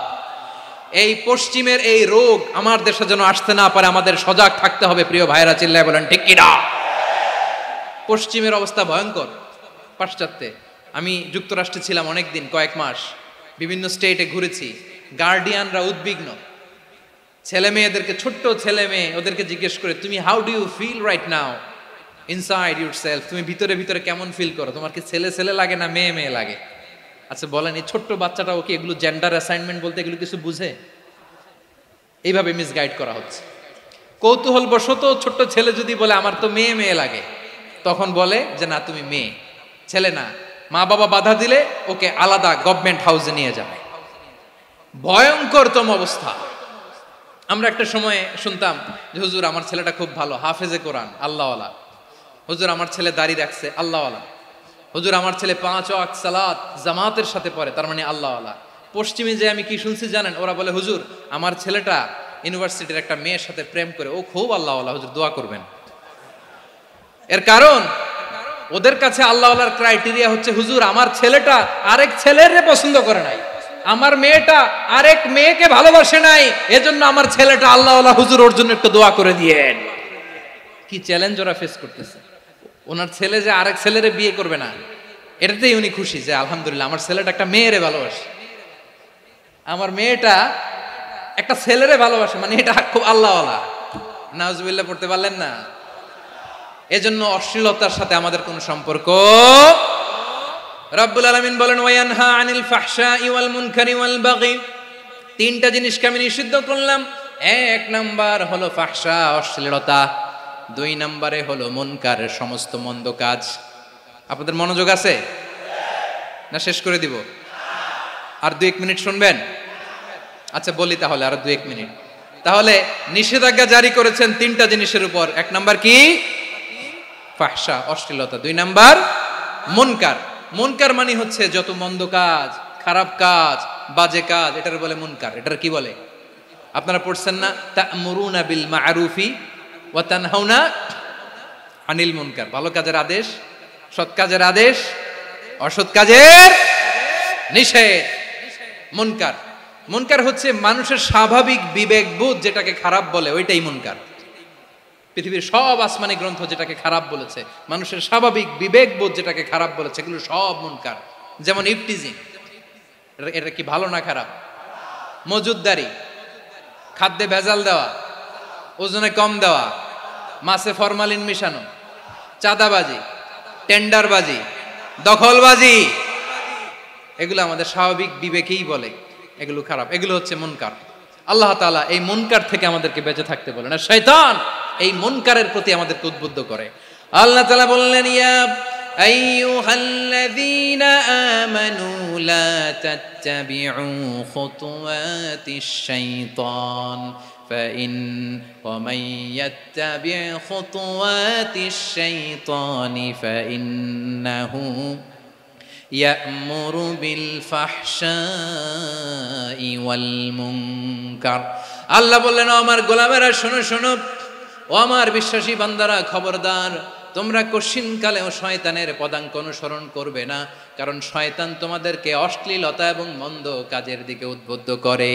এই পশ্চিমের এই রোগ আমার দেশে যেন আসতে না পারে, আমাদের সজাগ থাকতে হবে। প্রিয় ভাইরা চিল্লায় বলেন ঠিক কি না? পশ্চিমের অবস্থা ভয়ঙ্কর। পাশ্চাত্যে আমি যুক্তরাষ্ট্রে ছিলাম অনেকদিন, কয়েক মাস, বিভিন্ন স্টেটে ঘুরেছি। গার্ডিয়ানরা উদ্বিগ্ন, ছেলে মেয়েদেরকে, ছোট্ট ছেলে মেয়ে, ওদেরকে জিজ্ঞেস করে তুমি how do you feel right now inside yourself, তুমি ভিতরে ভিতরে কেমন ফিল করো, তোমার কি ছেলে ছেলে লাগে না মেয়ে মেয়ে লাগে? আচ্ছা বলেন, এই ছোট্ট বাচ্চাটাও কি এগুলো জেন্ডার অ্যাসাইনমেন্ট বলতে এগুলো কিছু বুঝে? এইভাবে মিসগাইড করা হচ্ছে। কৌতূহল বশত ছোট্ট ছেলে যদি বলে আমার তো মেয়ে মেয়ে লাগে, তখন বলে যে না তুমি মেয়ে, ছেলে না। মা বাবা বাধা দিলে ওকে আলাদা গভর্নমেন্ট হাউসে নিয়ে যাবে। ভয়ঙ্করতম অবস্থা। আমরা একটা সময় শুনতাম যে হুজুর আমার ছেলেটা খুব ভালো, হাফেজে কোরআন, আল্লাহওয়ালা। হুজুর আমার ছেলে দাড়ি রাখছে, আল্লাহওয়ালা। হুজুর আমার ছেলে 5 ওয়াক্ত সালাত জামাতের সাথে পড়ে, তার মানে আল্লাহওয়ালা। পশ্চিমে যে আমি কি শুনছি জানেন? ওরা বলে হুজুর আমার ছেলেটা ইউনিভার্সিটির একটা মেয়ের সাথে প্রেম করে, ও খুব আল্লাহওয়ালা, হুজুর দোয়া করবেন। এর কারণ ওদের কাছে আল্লাহওয়ালার ক্রাইটেরিয়া হচ্ছে হুজুর আমার ছেলেটা আরেক ছেলের পছন্দ করে নাই, আমার মেয়েটা আরেক মেয়েকে ভালোবাসে নাই, এজন্য আমার ছেলেটা আল্লাহওয়ালা, হুজুর ওর জন্য একটু দোয়া করে দিয়েন। কি চ্যালেঞ্জ ওরা ফেস করতেছে। ওনার ছেলে যে আরেক ছেলেরে বিয়ে করবে না, এটাতেই উনি খুশি যে আলহামদুলিল্লাহ আমার ছেলেটা একটা মেয়েরে ভালোবাসে, আমার মেয়েটা একটা ছেলেরে ভালোবাসে, মানে এটা খুব আল্লাহওয়ালা। নাউজুবিল্লাহ পড়তে পারলেন না? এজন্য অশ্লীলতার সাথে আমাদের কোনো সম্পর্ক। রব্বুল আলামিন বলেন ওয়ায়ানহা আনিল ফাহশাই ওয়াল মুনকারি ওয়াল বাগি, তিনটা জিনিসকে আমি নিষিদ্ধ করলাম। এক নাম্বার হলো ফাহশা, অশ্লীলতা। 2 নম্বরে হলো মুনকার, সমস্ত মন্দ কাজ। আপনাদের মনোযোগ আছে না? শেষ করে দিব? আর 2-1 মিনিট শুনবেন? আচ্ছা বলি তাহলে, আর 2-1 মিনিট। তাহলে নিষেধাজ্ঞা জারি করেছেন 3টা জিনিসের উপর। 1 নাম্বার কি? ফাহশা, অশ্লীলতা। 2 নাম্বার মুনকার। মুনকার মানে হচ্ছে যত মন্দ কাজ, খারাপ কাজ, বাজে কাজ, এটার বলে মুনকার। এটার কি বলে? আপনারা পড়ছেন না তা'মুরুনা বিল মা'রুফি ওয়া তানহাউনা আনিল মুনকার। ভালো কাজের আদেশ, সৎ কাজের আদেশ, অসৎ কাজের নিষেধ। মুনকার, মুনকার হচ্ছে মানুষের স্বাভাবিক বিবেকবোধ যেটাকে খারাপ বলে, ওইটাই মুনকার। পৃথিবীর সব আসমানি গ্রন্থ যেটাকে খারাপ বলেছে, মানুষের স্বাভাবিক বিবেকবোধ যেটাকে খারাপ বলেছে, এগুলো সব মুনকার। যেমন ইফটিজিং, এটা কি ভালো না খারাপ? মজুদদারি, খাদ্যে ভেজাল দেওয়া, ওজনে কম দেওয়া, মাছে ফরমালিন মিশানো, চাঁদাবাজি, টেন্ডারবাজি, দখলবাজি, এগুলো আমাদের স্বাভাবিক বিবেকেই বলে এগুলো খারাপ, এগুলো হচ্ছে মুনকার। আল্লাহ তাআলা এই মুনকার থেকে আমাদেরকে বেঁচে থাকতে বলেন, আর শয়তান এই মুনকারের প্রতি আমাদেরকে উদ্বুদ্ধ করে। আল্লাহ তাআলা বললেন ইয়া আইয়ুহাল্লাযীনা আমানু লা তাত্তাবিউ খুতুওয়াতিশ শাইতান ফাইন ওয়া মান ইয়াত্তাবি' খুতুওয়াতিশ শাইতানি ফাইন্নাহু ইয়া'মুরু বিল ফাহশাই ওয়াল মুনকার। আল্লাহ বললেন, ও আমার গোলামেরা শোনো শোনো, ও আমার বিশ্বাসী বান্দারা খবরদার, তোমরা কশিনকালেও শয়তানের পদাঙ্ক অনুসরণ করবে না, কারণ শয়তান তোমাদেরকে অশ্লীলতা এবং মন্দ কাজের দিকে উদ্বুদ্ধ করে।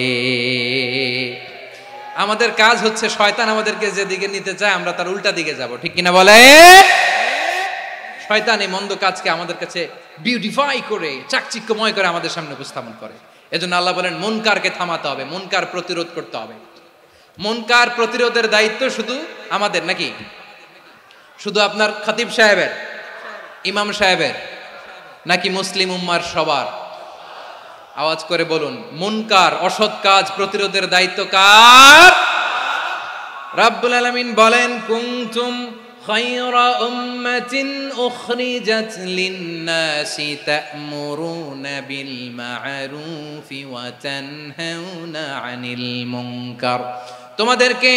আমাদের কাজ হচ্ছে শয়তান আমাদেরকে যেদিকে নিতে চায় আমরা তার উল্টা দিকে যাব, ঠিক কিনা বলে? শয়তান এই মন্দ কাজকে আমাদের কাছে বিউটিফাই করে চাকচিক্যময় করে আমাদের সামনে উপস্থাপন করে। এজন্য আল্লাহ বলেন মুনকারকে থামাতে হবে, মুনকার প্রতিরোধ করতে হবে। মুনকার প্রতিরোধের দায়িত্ব শুধু আমাদের নাকি? শুধু আপনার খতিব সাহেবের, ইমাম সাহেবের, নাকি মুসলিম উম্মার সবার? আওয়াজ করে বলুন, মুনকার অসৎ কাজ প্রতিরোধের দায়িত্ব কার? রাব্বুল আলামিন বলেন কুনতুম খায়রা উম্মাতিন উখরিজাত লিন-নাসি তা'মুরুনা বিল মা'রুফি ওয়া তানহাউনা আনিল মুনকার। তোমাদেরকে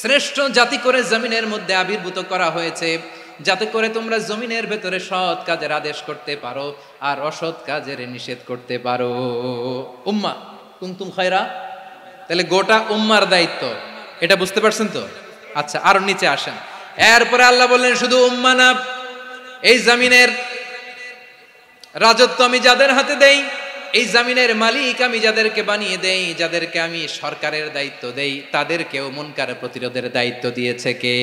শ্রেষ্ঠ জাতি করে জমিনের মধ্যে আবির্ভূত করা হয়েছে যাতে করে তোমরা জমিনের ভেতরে সৎ কাজের আদেশ করতে পারো আর অসৎ কাজের নিষেধ করতে পারো। উম্মাহ কুনতুম খায়রা, তাহলে গোটা উম্মার দায়িত্ব, এটা বুঝতে পারছেন তো? আচ্ছা, আরো নিচে আসেন। এরপরে আল্লাহ বললেন শুধু উম্মাহ না, এই জমিনের রাজত্ব আমি যাদের হাতে দেই, এই জমিনের মালিক আমি যাদেরকে বানিয়ে দেই, যাদেরকে আমি সরকারের দায়িত্ব দেই, তাদেরকেও মুনকার প্রতিরোধের দায়িত্ব দিয়েছে কে?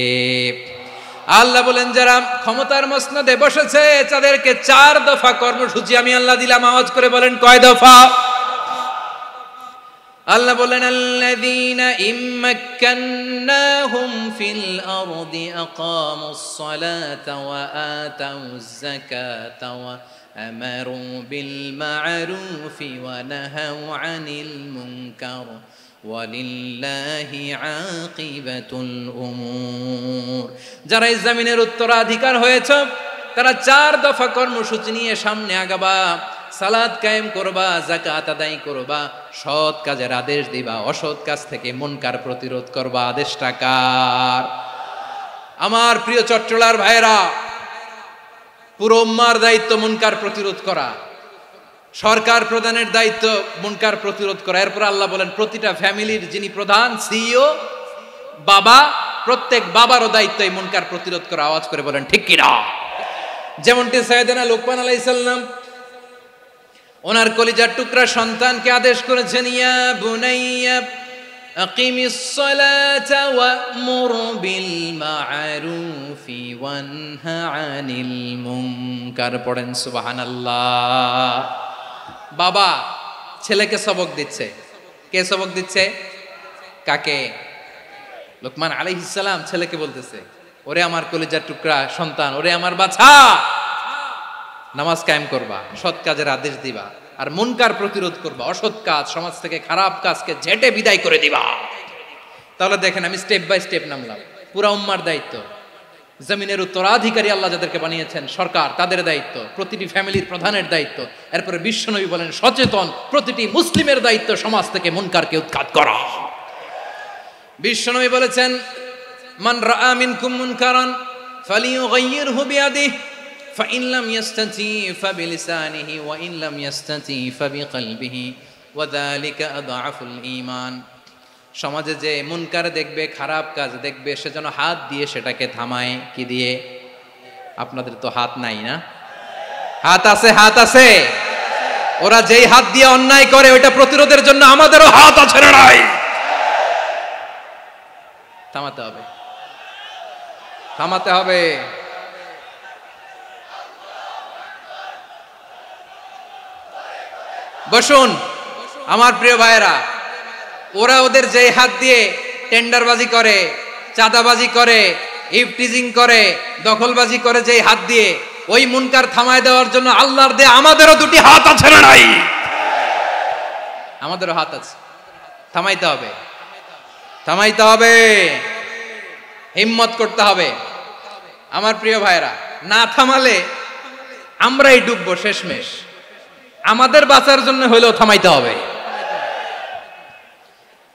আল্লাহ বলেন যারা ক্ষমতার মসনদে বসেছে তাদেরকে 4 দফা কর্মসূচি আমি আল্লাহ দিলাম। আওয়াজ করে বলেন কয় দফা? আল্লাহ বলেন আল্লাযীনা ইম্মাক্কান্নাহুম ফিল আরদি আকামুস সালাতা ওয়া আতাউয যাকাতা ওয়া আমারু বিল মা'রুফি ওয়া নাহাউ আনিল মুনকার ওয়ালিল্লাহি আকিবাতুল উমুর। যারা এই জমিনের উত্তরাধিকার হয়েছে তারা 4 দফা কর্মসূচি নিয়ে সামনে আগাবা। সালাত কায়েম করবা, যাকাত আদায় করবা, সৎ কাজের আদেশ দিবা, অসৎ কাজ থেকে মুনকার প্রতিরোধ করবা। আদেশটা কার? আমার প্রিয় চট্টলার ভাইরা, পুরো উম্মার দায়িত্ব মুনকার প্রতিরোধ করা, সরকার প্রধানের দায়িত্ব মুনকার প্রতিরোধ করা। এরপর আল্লাহ বলেন প্রতিটা ফ্যামিলির যিনি প্রধান সিইও বাবা, প্রত্যেক বাবারও দায়িত্ব এই মুনকার প্রতিরোধ করা। আওয়াজ করে বলেন ঠিক কিনা? যেমনটি সাইয়েদনা লুকমান আলাইহিস সালাম ওনার কলিজার টুকরা সন্তানকে আদেশ করেছেন, ইয়া বুনাইয়া আকিমিস সালাতা ওয়া'মুর বিল মা'রুফি ওয়ানহা আনিল মুনকার। পড়েন সুবহানাল্লাহ। বাবা ছেলেকে সবক দিচ্ছে। কে সবক দিচ্ছে? কাকে? লুকমান আলাইহিস সালাম ছেলেকে বলতেছে, ওরে আমার কলিজার টুকরা সন্তান, ওরে আমার বাছা, নামাজ কায়েম করবা, সৎ কাজের আদেশ দিবা, আর মুনকার প্রতিরোধ করবা, অসৎ কাজ সমাজ থেকে খারাপ কাজকে ঝেঁটে বিদায় করে দিবা। তাহলে দেখেন আমি স্টেপ বাই স্টেপ নামলাম। পুরা উম্মার দায়িত্ব, জমিনের উত্তরাধিকারী আল্লাহ যাদেরকে বানিয়েছেন সরকার, তাদের দায়িত্ব, প্রতিটি ফ্যামিলির প্রধানের দায়িত্ব। এরপরে বিশ্বনবী বলেন সচেতন প্রতিটি মুসলিমের দায়িত্ব সমাজ থেকে মুনকারকে উৎখাত করা। বিশ্বনবী বলেছেন মান রাআ মিনকুম মুনকারান ফালিয়ুগাইয়িরহু বিয়াদিহি فإن لم يستطع فبلسانه وإن لم يستطع فبقلبه وذلك أضعف الإيمان। সমাজে যে মুনকার দেখবে, খারাপ কাজ দেখবে, সেজন্য হাত দিয়ে সেটাকে থামায়। কি দিয়ে? আপনাদের তো হাত নাই না? হাত আছে, হাত আছে। ওরা যেই হাত দিয়ে অন্যায় করে ওইটা প্রতিরোধের জন্য আমাদেরও হাত আছে না নাই? থামাতে হবে, থামাতে হবে। বসুন আমার প্রিয় ভাইয়েরা, ওরা ওদের যে হাত দিয়ে টেন্ডারবাজি করে, চাঁদাবাজি করে, ইফটিজিং করে, দখলবাজি করে, যে হাত দিয়ে, ওই মুনকার থামায় দেওয়ার জন্য আল্লাহর দেয়া আমাদেরও 2টি হাত আছে না নাই? আমাদেরও হাত আছে। থামাইতে হবে, থামাইতে হবে, হিম্মত করতে হবে। আমার প্রিয় ভাইয়েরা, না থামালে আমরাই ডুববো শেষমেশ। আমাদের বাঁচার জন্য হলেও থামাইতে হবে।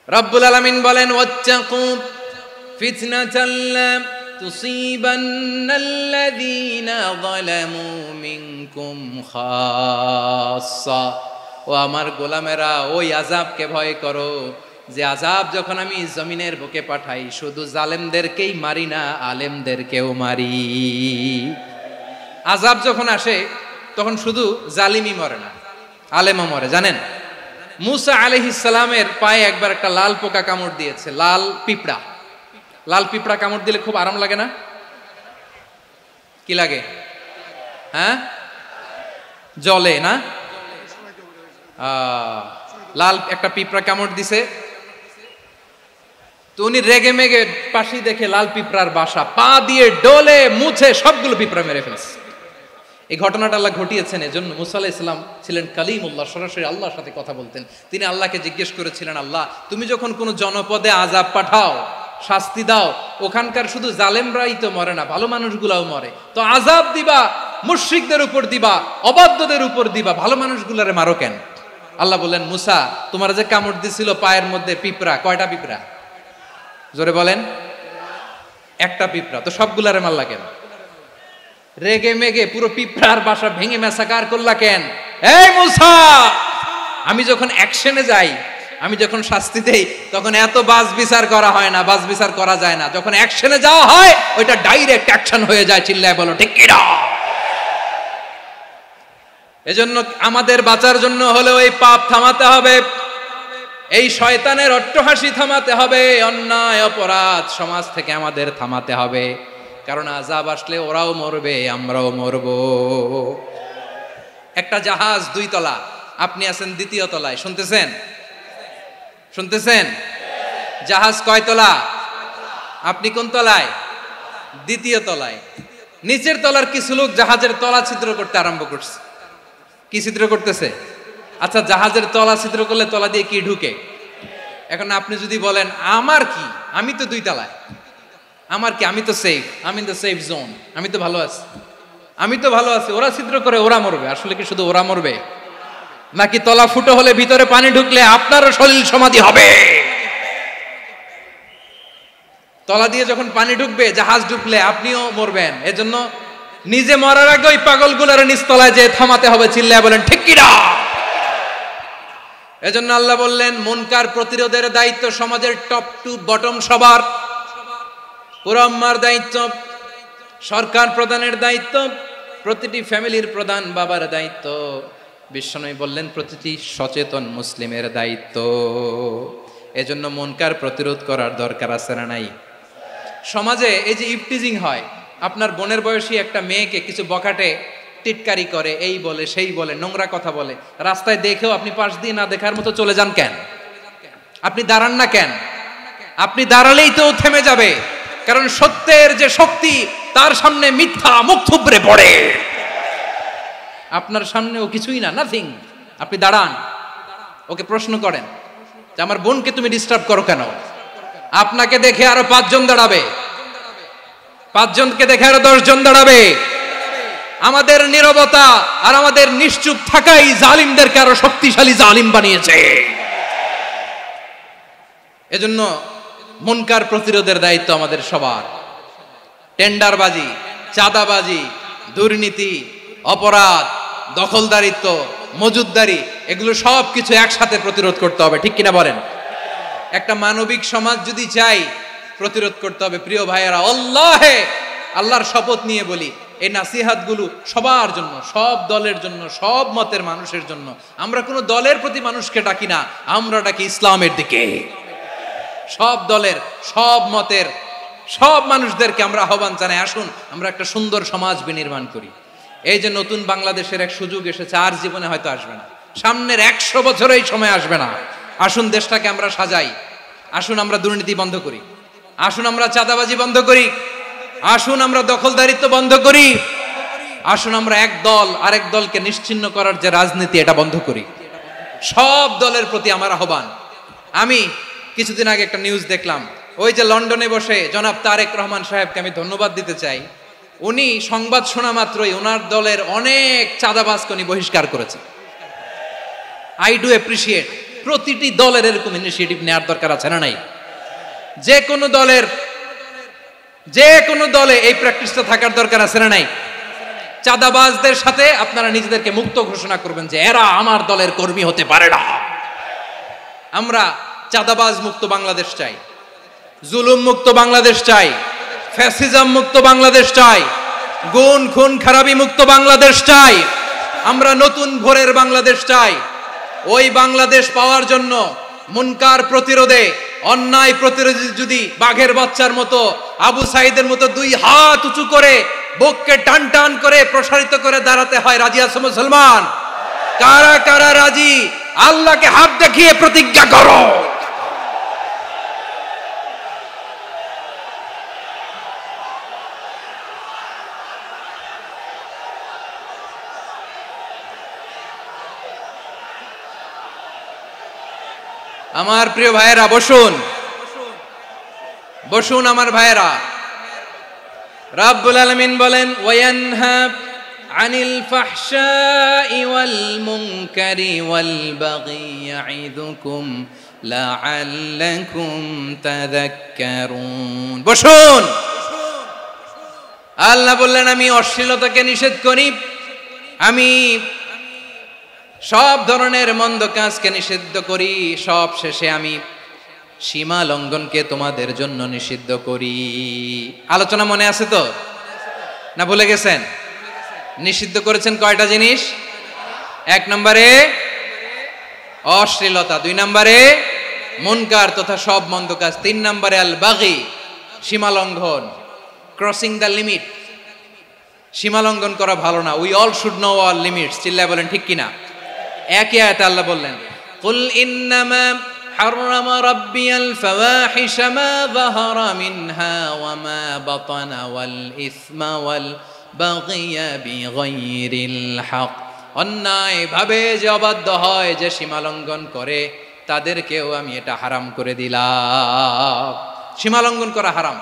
রব্বুল আলামিন বলেন ওয়াত্তাকু ফিতনাতাল লা তুসিবান্নাল্লাযীনা যালামু মিনকুম খাসসা। ও আমার গোলামেরা, ওই আযাবকে ভয় করো যে আযাব যখন আমি জমিনের বুকে পাঠাই শুধু জালেমদেরকেই মারি না, আলেমদেরকেও মারি। আযাব যখন আসে তখন শুধু জালিমই মরে না, আলেমও মরে। জানেন মুসা আলাইহিস সালামের পায়ে একবার একটা লাল পোকা কামড় দিয়েছে, লাল পিঁপড়া। লাল পিঁপড়া কামড় দিলে খুব আরাম লাগে না? কি লাগে? হ্যাঁ, জলে না? লাল একটা পিঁপড়া কামড় দিছে, তো উনি রেগে মেগে পাশি দেখে লাল পিঁপড়ার বাসা, পা দিয়ে ডলে মুছে সবগুলো পিঁপড়া মেরে ফেলছে। এই ঘটনাটা আল্লাহ ঘটিয়েছেন। এজন্য মুসা আলাইহিস সালাম ছিলেন কালিমুল্লাহ, সরাসরি আল্লাহর সাথে কথা বলতেন। তিনি আল্লাহকে জিজ্ঞেস করেছিলেন, আল্লাহ তুমি যখন কোনো জনপদে আযাব পাঠাও, শাস্তি দাও, ওখানকার শুধু জালেমরাই তো মরে না, ভালো মানুষগুলাও মরে, তো আযাব দিবা মুশরিকদের উপর দিবা, অবাধ্যদের উপর দিবা, ভালো মানুষগুলারে মারো কেন? আল্লাহ বললেন, মুসা তোমার যে কামড় দিছিল পায়ের মধ্যে পিঁপড়া, কয়টা পিঁপড়া? জোরে বলেন। একটা পিঁপড়া, তো সবগুলারে মারলা কেন? রেগে মেগে পুরো পিঁপড়ার বাসা ভেঙে ম্যাসাকার করলা কেন? এই মুসা, আমি যখন অ্যাকশনে যাই, আমি যখন শাস্তি দেই, তখন এত বাস বিচার করা হয় না, বাস বিচার করা যায় না। যখন অ্যাকশনে যাওয়া হয়, ওইটা ডাইরেক্ট অ্যাকশন হয়ে যায়। চিল্লায় বলো ঠিক কি না? এজন্য আমাদের বাঁচার জন্য হলেও এই পাপ থামাতে হবে, এই শয়তানের অট্টহাসি থামাতে হবে, অন্যায় অপরাধ সমাজ থেকে আমাদের থামাতে হবে। কারণ আযাব আসলে ওরাও মরবে, আমরাও মরব। একটা জাহাজ 2 তলা, আপনি আছেন 2য় তলায়, শুনতেছেন? শুনতেছেন? জাহাজ কয় তলা? আপনি কোন তলায়? 2য় তলায়। নিচের তলার কিছু লোক জাহাজের তলা ছিদ্র করতে আরম্ভ করছে। কি ছিদ্র করতেছে? আচ্ছা, জাহাজের তলা ছিদ্র করলে তলা দিয়ে কি ঢুকে? এখন আপনি যদি বলেন আমার কি, আমি তো 2 তলায়, আমার কি, আমি তো সেফ, আমি ইন দ্য সেফ জোন, আমি তো ভালো আছি, আমি তো ভালো আছি, ওরা ছিদ্র করে ওরা মরবে। আসলে কি শুধু ওরা মরবে, নাকি তলা ফুটো হলে ভিতরে পানি ঢুকলে আপনারও সলিল সমাধি হবে? তলা দিয়ে যখন পানি ঢুকবে, জাহাজ ঢুকলে আপনিও মরবেন। এজন্য নিজে মরার আগে ওই পাগলগুলোর নিচতলায় যে থামাতে হবে। চিল্লায় বলেন ঠিক কি না? এজন্য আল্লাহ বললেন, মুনকার প্রতিরোধের দায়িত্ব সমাজের টপ টু বটম সবার। পুরো আম্মার দায়িত্ব, সরকার প্রধানের দায়িত্ব, প্রতিটি ফ্যামিলির প্রধান বাবার দায়িত্ব। বিশ্বনবী বললেন প্রতিটি সচেতন মুসলিমের দায়িত্ব। এজন্য মুনকার প্রতিরোধ করার দরকার আছে না নাই? সমাজে এই যে ইফটিজিং হয়, আপনার বোনের বয়সী একটা মেয়েকে কিছু বখাটে টিটকারি করে, এই বলে সেই বলে, নোংরা কথা বলে, রাস্তায় দেখেও আপনি পাশ দিয়ে না দেখার মতো চলে যান কেন? আপনি দাঁড়ান না কেন? আপনি দাঁড়ালেই তো থেমে যাবে, কারণ সত্যের যে শক্তি, তার সামনে মিথ্যা মুখ থুবড়ে পড়ে। আপনার সামনে ও কিছুই না, নাথিং। আপনি দাঁড়ান, ওকে প্রশ্ন করেন যে আমার বোনকে তুমি ডিস্টার্ব করো কেন? আপনাকে দেখে আরো 5 জন দাঁড়াবে, 5 জনকে দেখে আরো 10 জন দাঁড়াবে। আমাদের নীরবতা আর আমাদের নিশ্চুপ থাকাই জালিমদেরকে আরো শক্তিশালী জালিম বানিয়েছে। এজন্য মুনকার প্রতিরোধের দায়িত্ব আমাদের সবার। টেন্ডারবাজি, চাঁদাবাজি, দুর্নীতি, অপরাধ, দখলদারিত্ব, মজুদদারি, এগুলো সব কিছু একসাথে প্রতিরোধ করতে হবে। ঠিক কিনা বলেন? একটা মানবিক সমাজ যদি চাই, প্রতিরোধ করতে হবে। প্রিয় ভাইয়েরা, আল্লাহর শপথ নিয়ে বলি, এই নাসিহাতগুলো সবার জন্য, সব দলের জন্য, সব মতের মানুষের জন্য। আমরা কোনো দলের প্রতি মানুষকে ডাকি না, আমরা ডাকি ইসলামের দিকে। সব দলের, সব মতের, সব মানুষদেরকে আমরা আহ্বান জানাই, আসুন আমরা একটা সুন্দর সমাজ বিনির্মাণ করি। এই যে নতুন বাংলাদেশের এক সুযোগ এসেছে, আর জীবনে হয়তো আসবে না, সামনের 100 বছর এই সময় আসবে না। আসুন দেশটাকে আমরা সাজাই, আসুন আমরা দুর্নীতি বন্ধ করি, আসুন আমরা চাঁদাবাজি বন্ধ করি, আসুন আমরা দখলদারিত্ব বন্ধ করি, আসুন আমরা এক দল আরেক দলকে নিশ্চিহ্ন করার যে রাজনীতি, এটা বন্ধ করি। সব দলের প্রতি আমার আহ্বান। আমি কিছুদিন আগে একটা নিউজ দেখলাম, ওই যে লন্ডনে বসে জনাব তারেক রহমান সাহেবকে আমি ধন্যবাদ দিতে চাই। উনি সংবাদ শোনা মাত্রই ওনার দলের অনেক চাঁদাবাজকে উনি বহিষ্কার করেছে। I do appreciate. প্রতিটি দলের এরকম ইনিশিয়েটিভ নেওয়ার দরকার আছে না নাই? যে কোনো দলে এই প্র্যাকটিসটা থাকার দরকার আছে না নাই? চাঁদাবাজদের সাথে আপনারা নিজেদেরকে মুক্ত ঘোষণা করবেন যে এরা আমার দলের কর্মী হতে পারে না। আমরা চাঁদাবাজ মুক্ত বাংলাদেশ চাই, জুলুম মুক্ত বাংলাদেশ চাই, ফ্যাসিজম মুক্ত বাংলাদেশ চাই, গুণ খুন খারাপি মুক্ত বাংলাদেশ চাই। আমরা নতুন ভোরের বাংলাদেশ চাই। ওই বাংলাদেশ পাওয়ার জন্য মুনকার প্রতিরোধে, অন্যায় প্রতিরোধে যদি বাঘের বাচ্চার মতো, আবু সাইদের মতো 2 হাত উঁচু করে বুককে টান টান করে প্রসারিত করে দাঁড়াতে হয়। রাজি আছো মুসলমান? কারা কারা রাজি? আল্লাহকে হাত দেখিয়ে প্রতিজ্ঞা করো। আমার প্রিয় ভাইয়েরা বসুন, বসুন আমার ভাইয়েরা। রাব্বুল আলামিন বলেন ওয়ায়ানহা আনিল ফাহশাই ওয়াল মুনকারি ওয়াল বাগি ইয়াইদুকুম লাআল্লাকুম তাযাক্কারুন। বসুন। আল্লাহ বললেন আমি অশ্লীলতাকে নিষেধ করি, আমি সব ধরনের মন্দ কাজকে নিষিদ্ধ করি, সব শেষে আমি সীমা লঙ্ঘনকে তোমাদের জন্য নিষিদ্ধ করি। আলোচনা মনে আছে তো, না ভুলে গেছেন? নিষিদ্ধ করেছেন কয়টা জিনিস? 1 নম্বরে অশ্লীলতা, 2 নম্বরে মুনকার তথা সব মন্দ কাজ, 3 নম্বরে আল বাগি সীমা লঙ্ঘন, ক্রসিং দ্য লিমিট। সীমা লঙ্ঘন করা ভালো না। We all should know our limits. চিল্লায় বলেন ঠিক কিনা? একই আয়াতে আল্লাহ বললেন কুল ইন্নামা হাররামা রাব্বিয়াল ফাওয়াহিশা মা যাহারা মিনহা ওয়া মা বাতানা ওয়াল ইসমা ওয়াল বাগিয়া বিগাইরিল হক। অন্যায় ভাবে যে অবাধ্য হয়, যে সীমা লঙ্ঘন করে, তাদেরকেও আমি এটা হারাম করে দিলাম। সীমা লঙ্ঘন করা হারাম,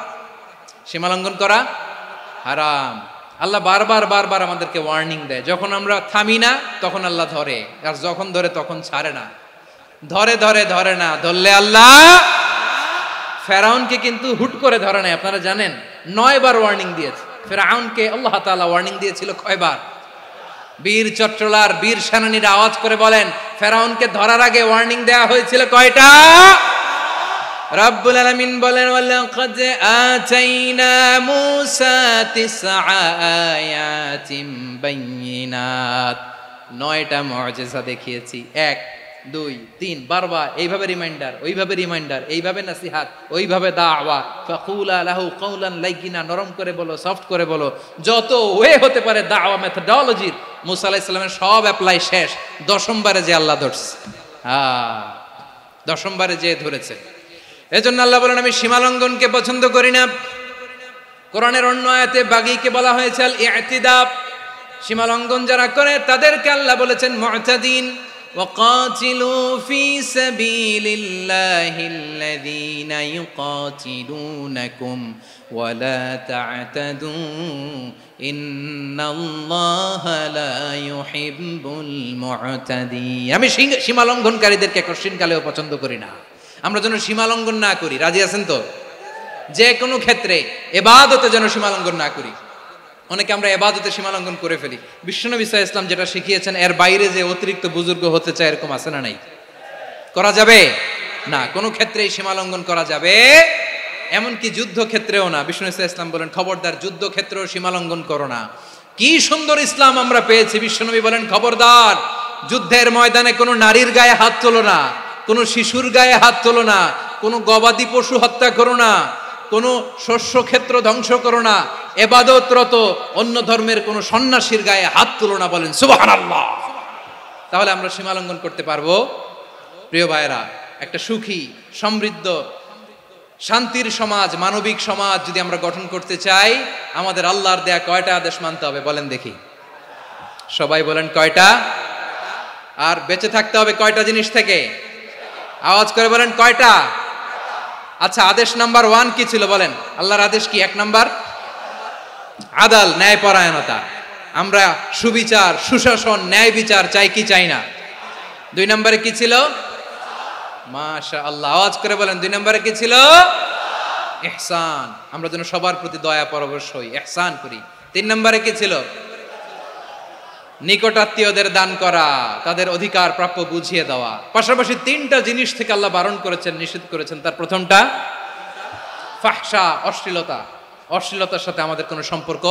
সীমা লঙ্ঘন করা হারাম। আল্লাহ বারবার বারবার আমাদেরকে ওয়ার্নিং দেয়। যখন আমরা থামি না তখন আল্লাহ ধরে, আর যখন ধরে তখন ছাড়ে না। ধরে ধরে ধরে না, ধরলে আল্লাহ। ফেরাউনকে কিন্তু হুট করে ধরে নাই, আপনারা জানেন 9 বার ওয়ার্নিং দিয়েছে। ফেরাউনকে আল্লাহ তাআলা ওয়ার্নিং দিয়েছিল কয়বার? বীর চট্টলার বীর সেনানীরা আওয়াজ করে বলেন ফেরাউনকে ধরার আগে ওয়ার্নিং দেওয়া হয়েছিল কয়টা? রাব্বুল আলামিন বলেন ওয়ালাকাদ আতাইনা মূসা 9 আয়াতিন বাইয়িনাত। 9টা মুআজিজা দেখিয়েছি। 1 2 3 বারবার এইভাবে রিমাইন্ডার, ওইভাবে রিমাইন্ডার, এইভাবে নসিহাত, ওইভাবে দাওয়া। ফাকুলা লাহু কাওলান লাইয়িনা, নরম করে বলো, সফট করে বলো, যত ওয়ে হতে পারে দাওয়া মেথডোলজির মূসা আলাইহিস সালামের সব অ্যাপ্লাই শেষ। 10ম বারে যে আল্লাহ ধরছে, 10ম বারে যে ধরেছে। এজন্য আল্লাহ বলেন আমি সীমা লঙ্ঘনকে পছন্দ করি না। কোরআনের অন্য আয়াতে বাগীকে বলা হয়েছে আল ইতিদা। সীমা লঙ্ঘন যারা করে তাদেরকে আল্লাহ বলেছেন মুতাদিন। ওয়াকাতিলু ফি সাবিলিল্লাহিল্লাযীনা ইউকাতিলুনাকুম ওয়ালা তা'তাদু ইন্নাল্লাহা লা ইউহিব্বুল মুতাদিন। আমি সীমা লঙ্ঘনকারীদেরকে কঠিনকালেও পছন্দ করি না। আমরা যেন সীমা লঙ্ঘন না করি। রাজি আছেন তো? যে কোনো ক্ষেত্রে ইবাদতে যেন সীমা লঙ্ঘন না করি। অনেকে আমরা ইবাদতে সীমা লঙ্ঘন করে ফেলি। বিশ্বনবী সাল্লাল্লাহু আলাইহি ওয়াসাল্লাম যেটা শিখিয়েছেন এর বাইরে যে অতিরিক্ত বুজুর্গ হতে চায়, এরকম আছে না নাই? করা যাবে না, কোনো ক্ষেত্রেই সীমা লঙ্ঘন করা যাবে, এমনকি যুদ্ধ ক্ষেত্রেও না। বিশ্বনবী সাল্লাল্লাহু আলাইহি ওয়াসাল্লাম বলেন খবরদার যুদ্ধ ক্ষেত্রেও সীমা লঙ্ঘন করো না। কি সুন্দর ইসলাম আমরা পেয়েছি। বিশ্বনবী বলেন খবরদার যুদ্ধের ময়দানে কোনো নারীর গায়ে হাত তোলো না, কোনো শিশুর গায়ে হাত তোলো না, কোনো গবাদি পশু হত্যা করো না, কোনো শস্য ক্ষেত্র ধ্বংস করো না, ইবাদতরত অন্য ধর্মের কোনো সন্ন্যাসীর গায়ে হাত তোলো না। বলেন সুবহানাল্লাহ। তাহলে আমরা সীমা লঙ্ঘন করতে পারবো? প্রিয় ভাইরা, একটা সুখী সমৃদ্ধ শান্তির সমাজ, মানবিক সমাজ যদি আমরা গঠন করতে চাই, আমাদের আল্লাহর দেয়া কয়টা আদেশ মানতে হবে বলেন দেখি? সবাই বলেন কয়টা? আর বেঁচে থাকতে হবে কয়টা জিনিস থেকে? আওয়াজ করে বলেন কয়টা? আচ্ছা, আদেশ নাম্বার 1 কি ছিল বলেন? আল্লাহর আদেশ কি? 1 নাম্বার আদাল, ন্যায়পরায়ণতা। আমরা সুবিচার, সুশাসন, ন্যায় বিচার চাই কি চাই না? 2 নম্বরে কি ছিল? মাশাআল্লাহ, আওয়াজ করে বলেন 2 নম্বরে কি ছিল? ইহসান। আমরা যেন সবার প্রতি দয়া পরবশ হই, ইহসান করি। 3 নম্বরে কি ছিল? নিকটাত্মীয়দের দান করা, তাদের অধিকার প্রাপ্য বুঝিয়ে দেওয়া। পাশাপাশি 3টা জিনিস থেকে আল্লাহ বারণ করেছেন, নিষেধ করেছেন। তার প্রথমটা ফাহশা, অশ্লীলতা। অশ্লীলতার সাথে আমাদের কোনো সম্পর্ক